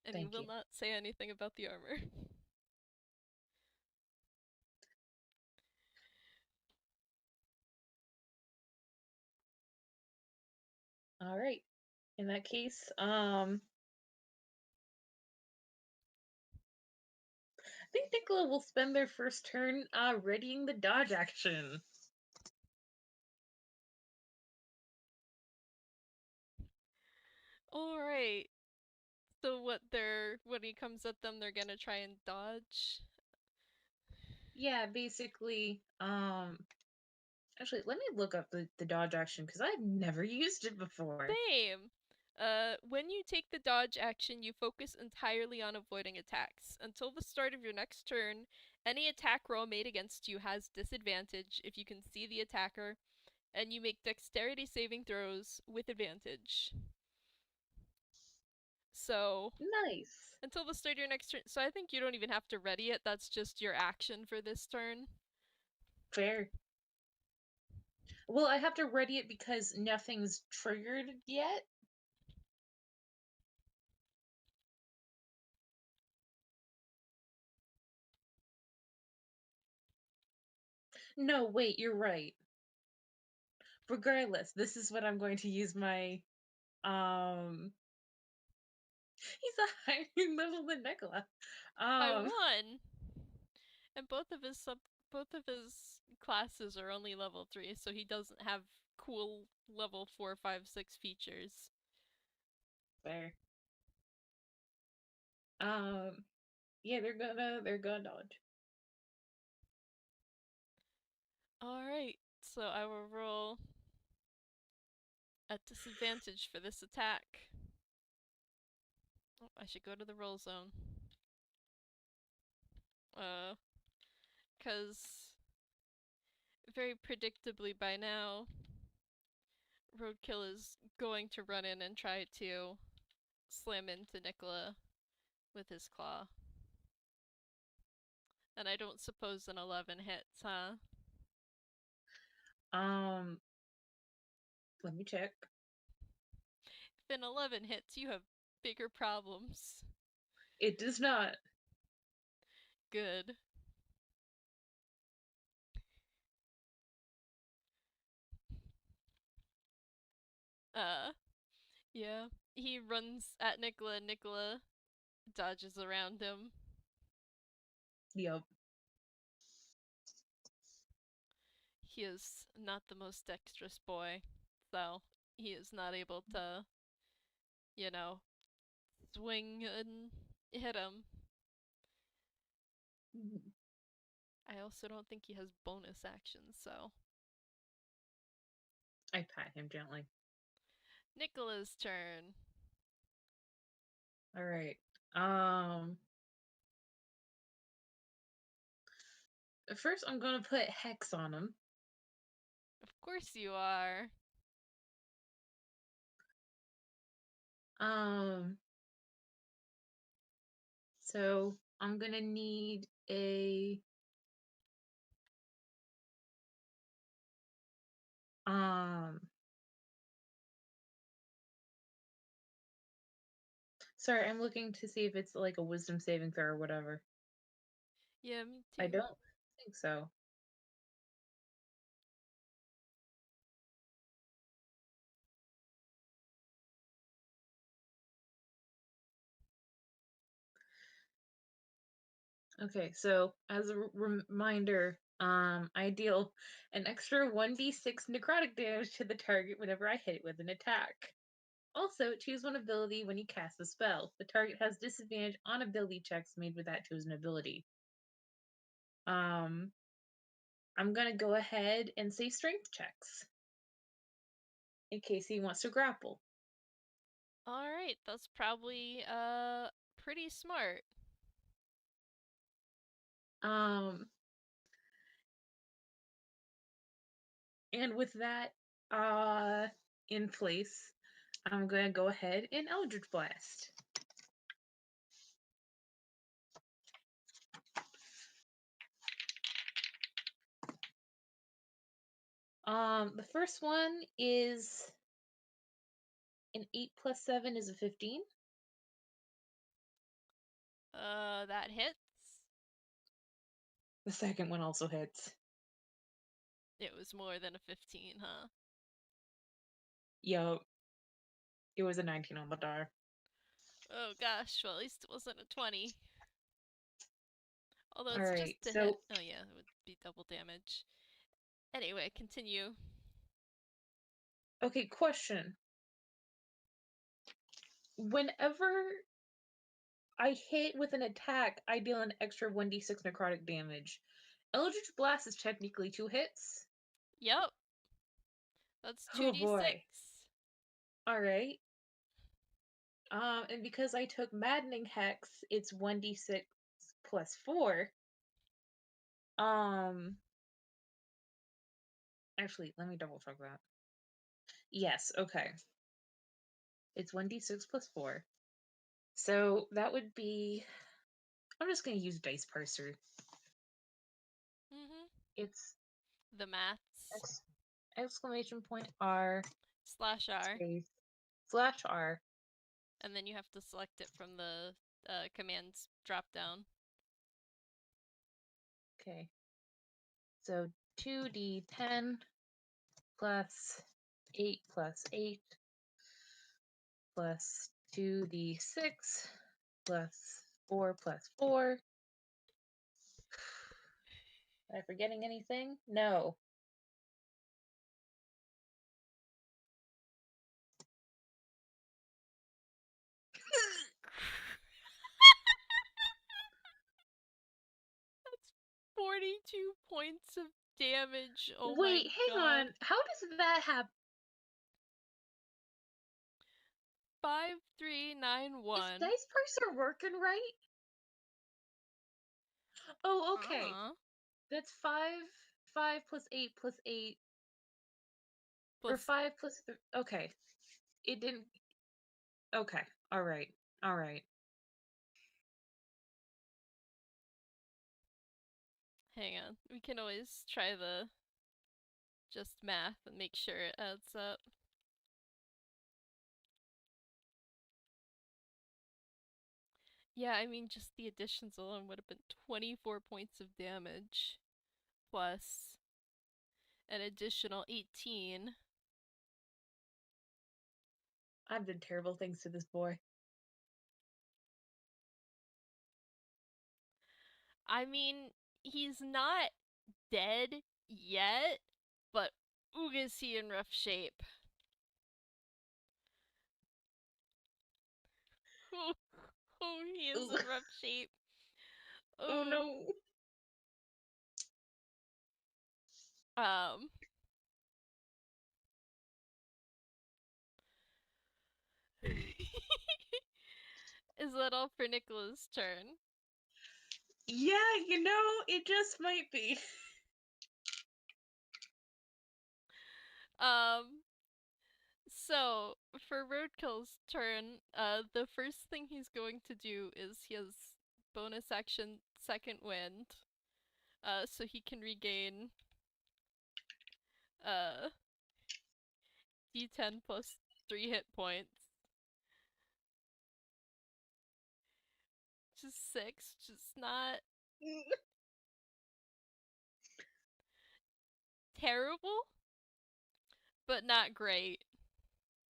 And he Thank will you. not say anything about the armor. All right. In that case, I think Nikola will spend their first turn readying the dodge action. Alright. So when he comes at them, they're gonna try and dodge? Yeah, basically, actually let me look up the dodge action because I've never used it before. Same! When you take the dodge action, you focus entirely on avoiding attacks. Until the start of your next turn, any attack roll made against you has disadvantage if you can see the attacker, and you make dexterity saving throws with advantage. So, Nice. until the start of your next turn. So I think you don't even have to ready it, that's just your action for this turn. Fair. Well, I have to ready it because nothing's triggered yet. No, wait, you're right. Regardless, this is what I'm going to use my um he's a higher level than Nikola. By Um one, and both of his classes are only level 3, so he doesn't have cool level 4, 5, 6 features. fair. Um yeah, they're gonna dodge. Alright, so I will roll at disadvantage for this attack. Oh, I should go to the roll zone. Because very predictably by now, Roadkill is going to run in and try to slam into Nikola with his claw. And I don't suppose an 11 hits, huh? Um let me check. If an 11 hits, you have bigger problems. It does not. Good. Uh, yeah. He runs at Nikola. Nikola dodges around him. Yep. He is not the most dexterous boy, so he is not able to, you know, swing and hit him. I also don't think he has bonus actions, so. I pat him gently. Nikola's turn. All right. First I'm gonna put Hex on him. Of course you are. Um, so I'm gonna need a um. Sorry, I'm looking to see if it's like a wisdom saving throw or whatever. Yeah, me I too. don't think so. Okay, so as a reminder, I deal an extra 1d6 necrotic damage to the target whenever I hit it with an attack. Also, choose one ability when you cast a spell. The target has disadvantage on ability checks made with that chosen ability. I'm gonna go ahead and say strength checks in case he wants to grapple. Alright, that's probably, pretty smart. Um, and with that, uh, in place, I'm gonna go ahead and Eldritch Blast. The first one is an 8 plus 7 is a 15. That hits. The second one also hits. It was more than a 15, huh? Yup. It was a 19 on the die. Oh gosh, well at least it wasn't a 20. Although it's just Alright, to hit. so, Oh yeah, it would be double damage. Anyway, continue. okay, question. Whenever I hit with an attack, I deal an extra 1d6 necrotic damage. Eldritch Blast is technically 2 hits. Yep, that's Oh boy. 2d6. Alright. And because I took Maddening Hex, it's 1d6 plus 4. Um, actually, let me double check that. Yes, okay. It's 1d6 plus 4. So that would be. I'm just going to use Dice Parser. Mm-hmm. It's The maths. exclamation point R Slash R. space slash R. And then you have to select it from the commands drop down. Okay. So 2d10 plus 8 plus 8 plus 2d6 plus 4 plus 4. Am I forgetting anything? No. That's 42 points of damage. Oh my Wait, hang god. on. How does that happen? 5391. Is Dice Parser working right? Oh, okay. Uh-huh. That's 5 plus 8 plus 8, or Plus, 5 plus okay. It didn't. Okay. All right. All right. hang on. We can always try the just math and make sure it adds up. Yeah, I mean, just the additions alone would have been 24 points of damage, plus an additional 18. I've done terrible things to this boy. I mean, he's not dead yet, but ooh, is he in rough shape. Ooh, ooh, he is Ooh. in rough shape. Oh Ooh. no. Um. Is that all for Nicola's turn? Yeah, it just might be. Um, so for Roadkill's turn, the first thing he's going to do is he has bonus action second wind, so he can regain uh D10 plus 3 hit points. Just 6, just not terrible, but not great.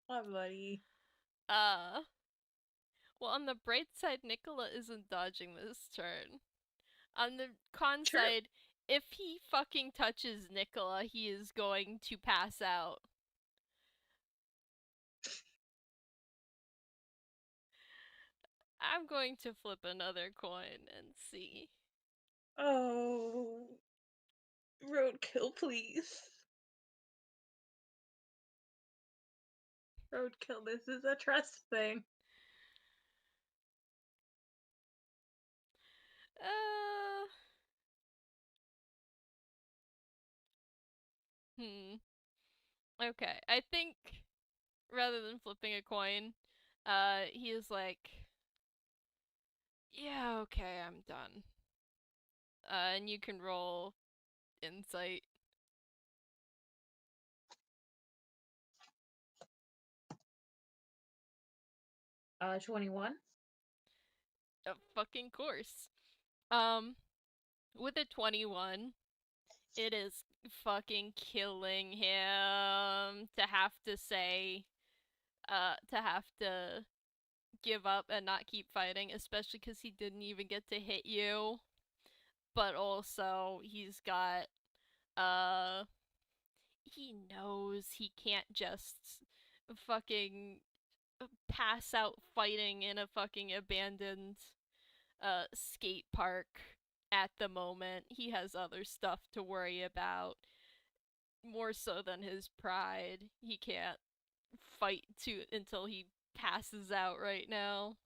My buddy. Uh, well, on the bright side, Nikola isn't dodging this turn. On the con True. side, if he fucking touches Nikola, he is going to pass out. I'm going to flip another coin and see. Oh, roadkill, please. Roadkill, this is a trust thing. Uh, hmm. Okay, I think rather than flipping a coin, he is like, yeah, okay, I'm done. And you can roll insight. 21. Of fucking course. Um, with a 21, it is fucking killing him to have to say, to have to give up and not keep fighting, especially because he didn't even get to hit you. But also, he's got, uh, he knows he can't just fucking pass out fighting in a fucking abandoned, skate park at the moment. He has other stuff to worry about, more so than his pride. He can't fight to until he passes out right now.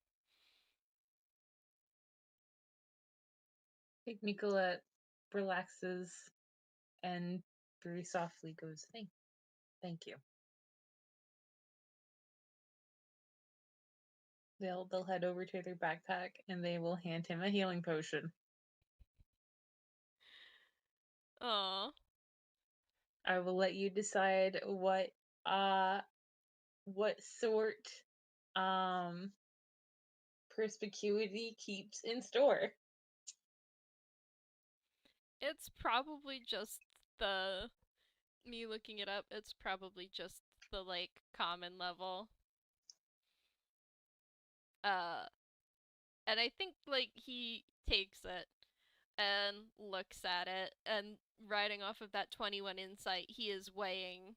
I think Nikola relaxes and very softly goes, thank you. They'll head over to their backpack and they will hand him a healing potion. Aw. I will let you decide what sort um perspicuity keeps in store. It's probably just the me looking it up, it's probably just the like common level. Uh and I think like he takes it and looks at it, and riding off of that 21 insight, he is weighing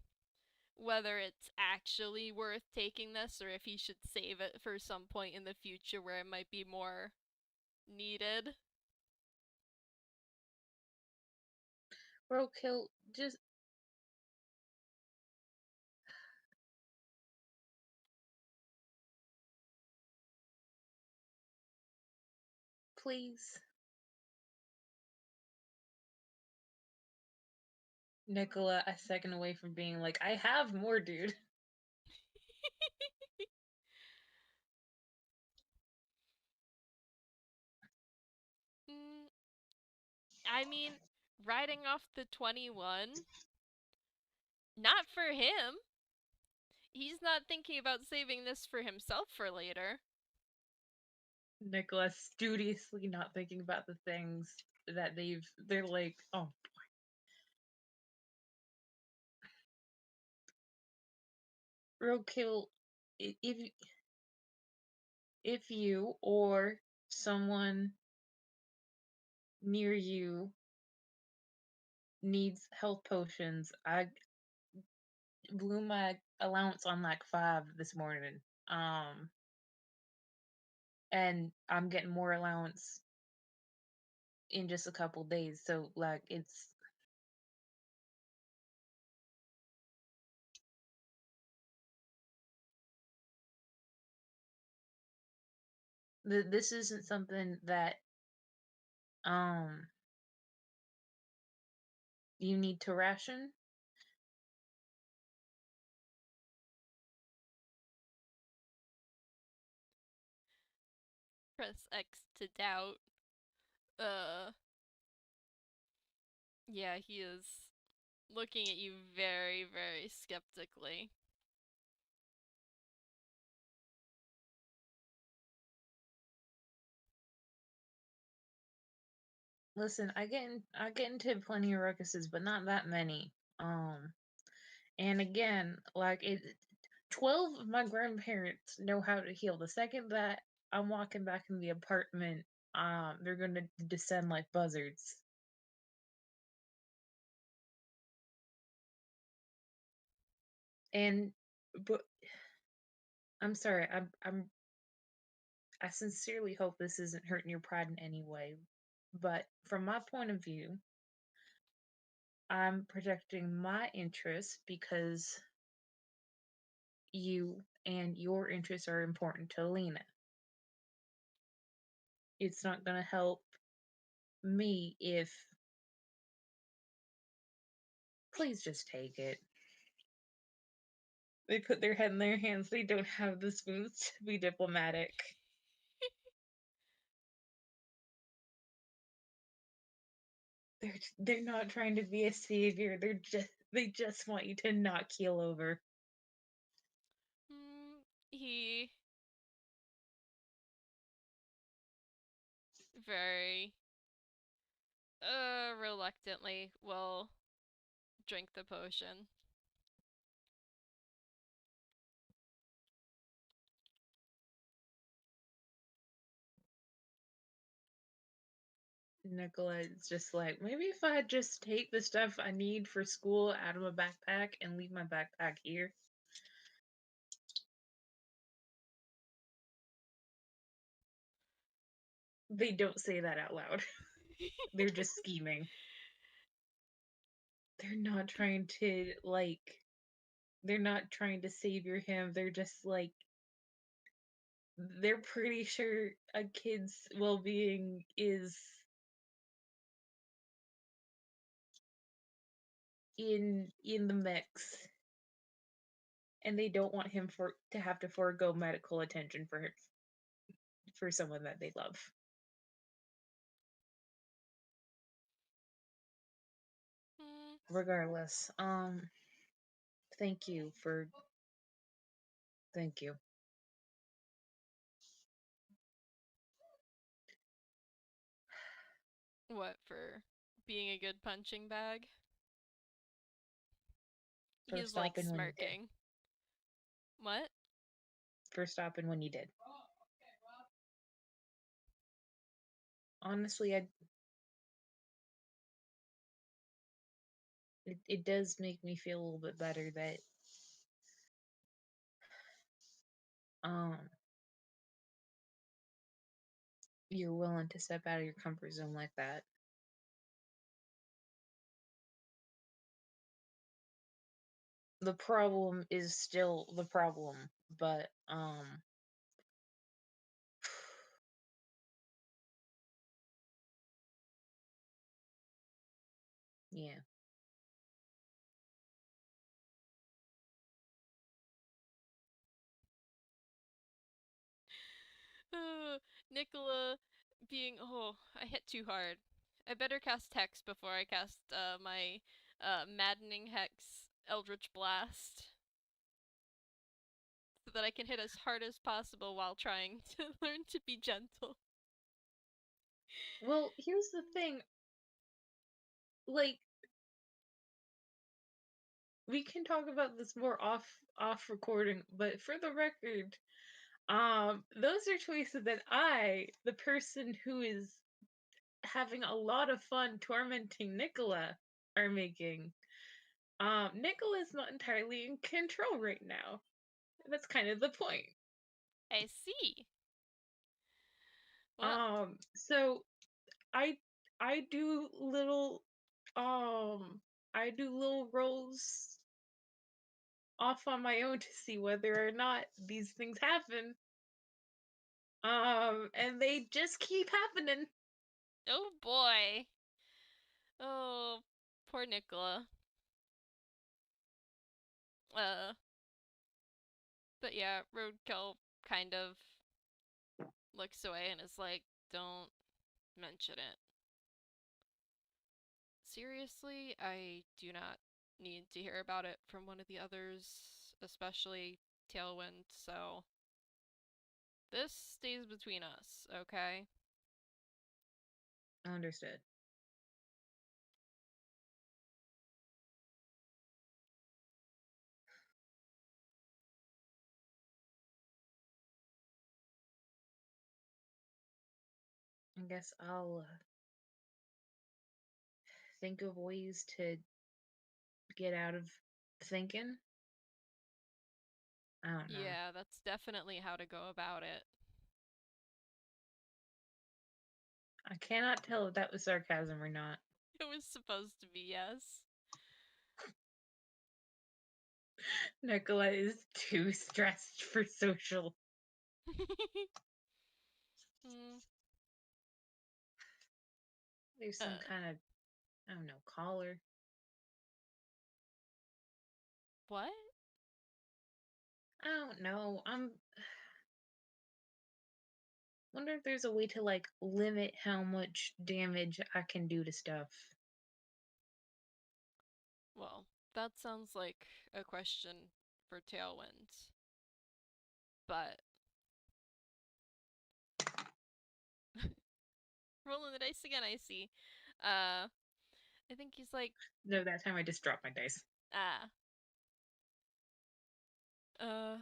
whether it's actually worth taking this or if he should save it for some point in the future where it might be more needed. Roadkill, just please. Nikola a second away from being like, I have more, dude. Mm, I mean, riding off the 21, not for him. He's not thinking about saving this for himself for later. Nicholas studiously not thinking about the things that they're like, oh, Roadkill, if you or someone near you needs health potions, I blew my allowance on like 5 this morning. Um and I'm getting more allowance in just a couple days. So like this isn't something that um you need to ration. Press X to doubt. Uh, yeah, he is looking at you very, very skeptically. Listen, I get into plenty of ruckuses, but not that many. And again, like 12 of my grandparents know how to heal. The second that I'm walking back in the apartment, they're gonna descend like buzzards. And but I'm sorry, I sincerely hope this isn't hurting your pride in any way. But from my point of view, I'm protecting my interests because you and your interests are important to Lena. It's not going to help me if. Please just take it. They put their head in their hands. They don't have the spoons to be diplomatic. They're not trying to be a savior. They just want you to not keel over. He very reluctantly will drink the potion. Nikola is just like, maybe if I just take the stuff I need for school out of my backpack and leave my backpack here. They don't say that out loud. They're just scheming. They're not trying to they're not trying to savior him. They're just like they're pretty sure a kid's well-being is in the mix, and they don't want him for to have to forego medical attention for someone that they love. Regardless, thank you for thank you What, for being a good punching bag? for He's like stopping when you did. smirking. What? For stopping when you did. Honestly, it does make me feel a little bit better that um you're willing to step out of your comfort zone like that. The problem is still the problem, but yeah. Nikola being. Oh, I hit too hard. I better cast Hex before I cast my Maddening Hex Eldritch Blast. so that I can hit as hard as possible while trying to learn to be gentle. Well, here's the thing. Like, we can talk about this more off recording, but for the record, those are choices that the person who is having a lot of fun tormenting Nikola, are making. Nikola is not entirely in control right now. That's kind of the point. I see. Well, So I I do little I do little rolls off on my own to see whether or not these things happen. And they just keep happening. oh boy. Oh, poor Nikola. Uh, but yeah, Roadkill kind of looks away and is like, don't mention it. Seriously, I do not need to hear about it from one of the others, especially Tailwind, so this stays between us, okay? Understood. I guess I'll think of ways to get out of thinking. I don't know. Yeah, that's definitely how to go about it. I cannot tell if that was sarcasm or not. It was supposed to be, yes. Nicola is too stressed for social. mm, There's some uh, kind of, I don't know, collar. what? I don't know. I'm wonder if there's a way to like limit how much damage I can do to stuff. Well, that sounds like a question for Tailwind. But rolling the dice again, I see. I think he's like, No, that time I just dropped my dice. ah, uh,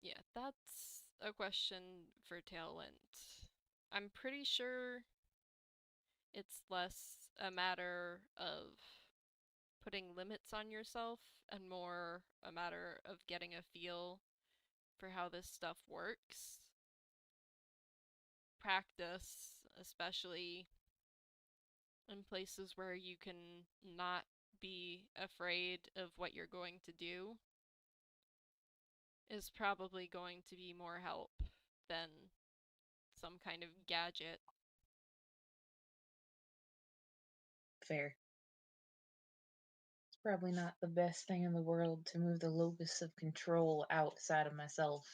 yeah, that's a question for Tailwind. I'm pretty sure it's less a matter of putting limits on yourself and more a matter of getting a feel for how this stuff works. Practice, especially in places where you can not be afraid of what you're going to do, is probably going to be more help than some kind of gadget. Fair. It's probably not the best thing in the world to move the locus of control outside of myself.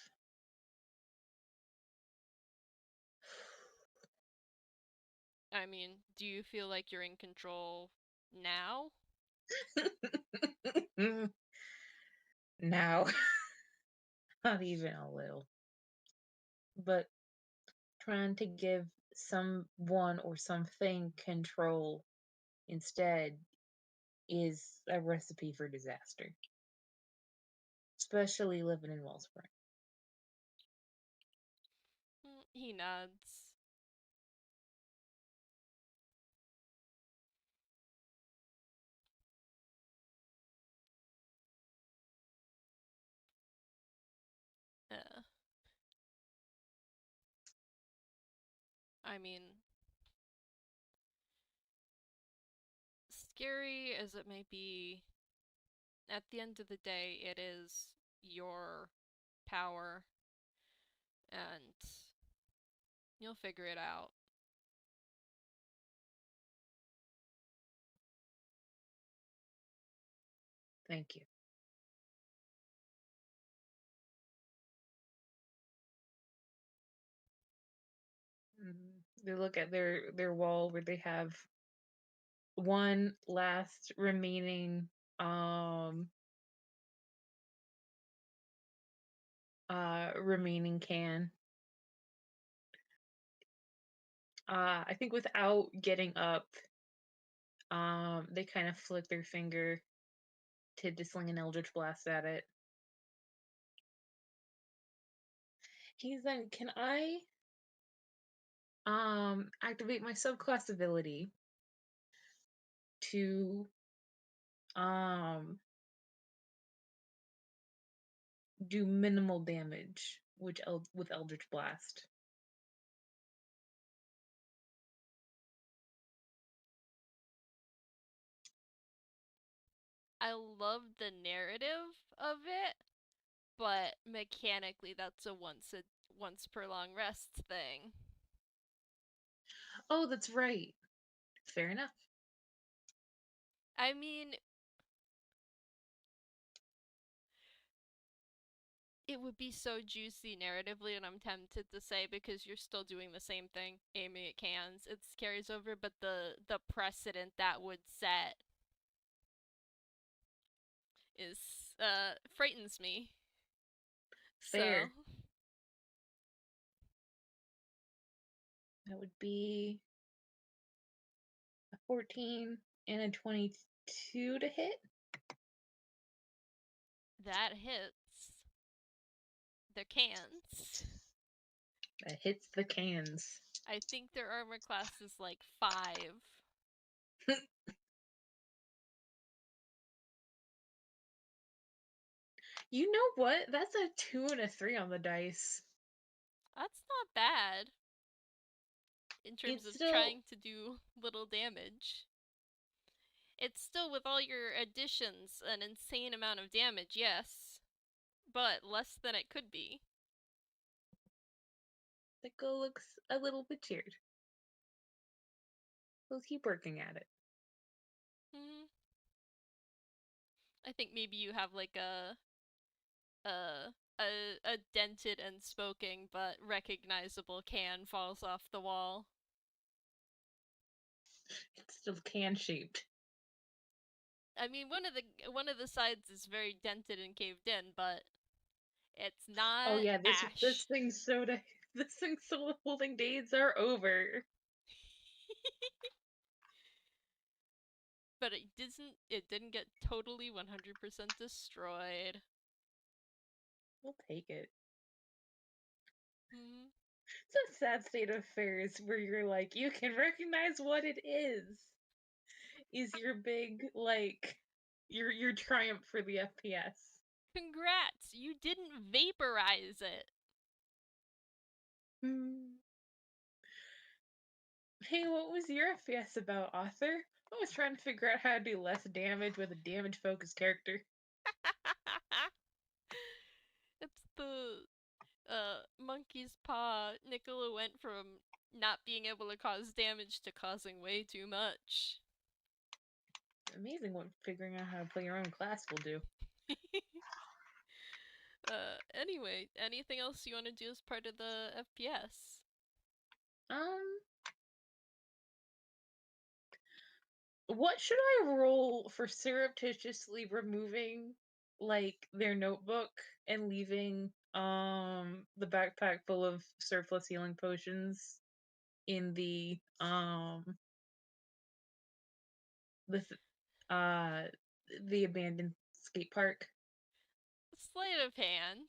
I mean, do you feel like you're in control now? Now, not even a little. But trying to give someone or something control instead is a recipe for disaster, especially living in Wellspring. He nods. Uh, I mean, scary as it may be, at the end of the day, it is your power, and you'll figure it out. Thank you. They look at their wall where they have one last remaining um remaining can. I think without getting up, they kind of flick their finger to sling an Eldritch Blast at it. He's then, can I activate my subclass ability to um do minimal damage with Eldritch Blast? I love the narrative of it, but mechanically that's a once per long rest thing. Oh, that's right. Fair enough. I mean, it would be so juicy narratively, and I'm tempted to say because you're still doing the same thing, aiming at cans, it carries over, but the precedent that would set is frightens me. So Fair. That would be a 14 and a 22 to hit. that hits the cans. That hits the cans. I think their armor class is like 5. You know what? That's a 2 and a 3 on the dice. That's not bad in terms It's of still trying to do little damage. It's still, with all your additions, an insane amount of damage, yes, but less than it could be. Nico looks a little bit cheered. We'll keep working at it. Hmm. I think maybe you have like a a dented and smoking but recognizable can falls off the wall. It's still can shaped. I mean, one of the sides is very dented and caved in, but it's Oh not yeah, this ash. thing's so this thing's so holding days are over. But it didn't get totally 100% destroyed. We'll take it. Hmm. It's a sad state of affairs where you're like, you can recognize what it is your big like your triumph for the FPS. Congrats, you didn't vaporize it. Hmm. Hey, what was your FPS about, author? I was trying to figure out how to do less damage with a damage focused character. It's the monkey's paw. Nikola went from not being able to cause damage to causing way too much. Amazing what figuring out how to play your own class will do. Anyway, anything else you want to do as part of the FPS? Um, what should I roll for surreptitiously removing like their notebook and leaving the backpack full of surplus healing potions in the uh the abandoned skate park? Sleight of hand.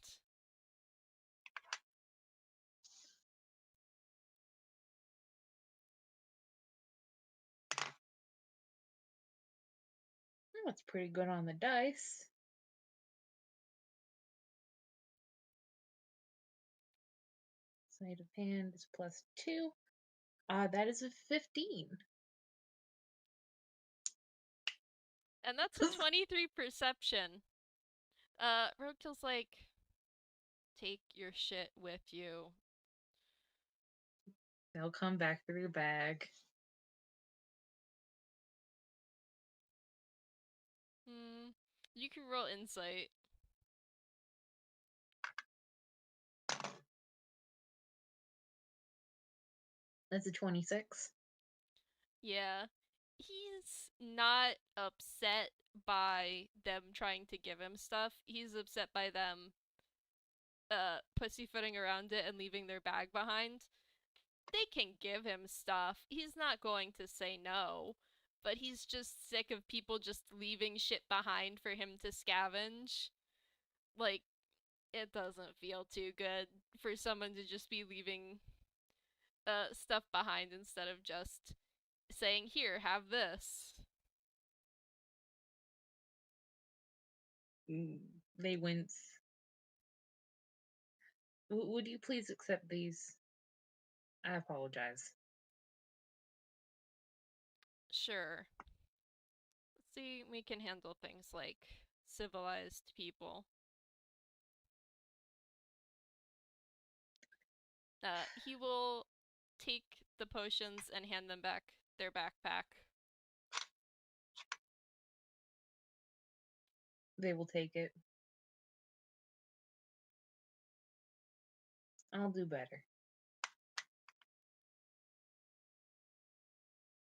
That's pretty good on the dice. Sleight of hand is +2. That is a 15. And that's a 23 perception. Roadkill's like, take your shit with you. They'll come back through your bag. Hmm. You can roll insight. That's a 26. Yeah. He's not upset by them trying to give him stuff. He's upset by them pussyfooting around it and leaving their bag behind, they can give him stuff. He's not going to say no, but he's just sick of people just leaving shit behind for him to scavenge. Like, it doesn't feel too good for someone to just be leaving stuff behind instead of just saying, "Here, have this." Mm, they wince. Would you please accept these? I apologize. Sure. Let's see, we can handle things like civilized people. He will take the potions and hand them back their backpack. They will take it. I'll do better.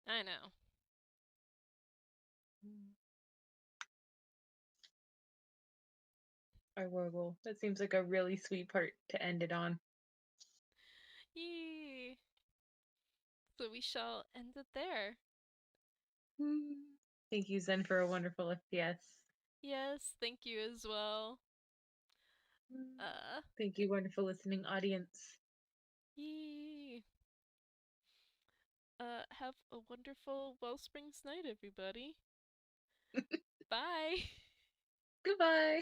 I know. I will. That seems like a really sweet part to end it on. Yee. So we shall end it there. Thank you, Zen, for a wonderful FPS. Yes, thank you as well. Uh, Thank you, wonderful listening audience. yee. Have a wonderful Wellsprings night, everybody. Bye. Goodbye.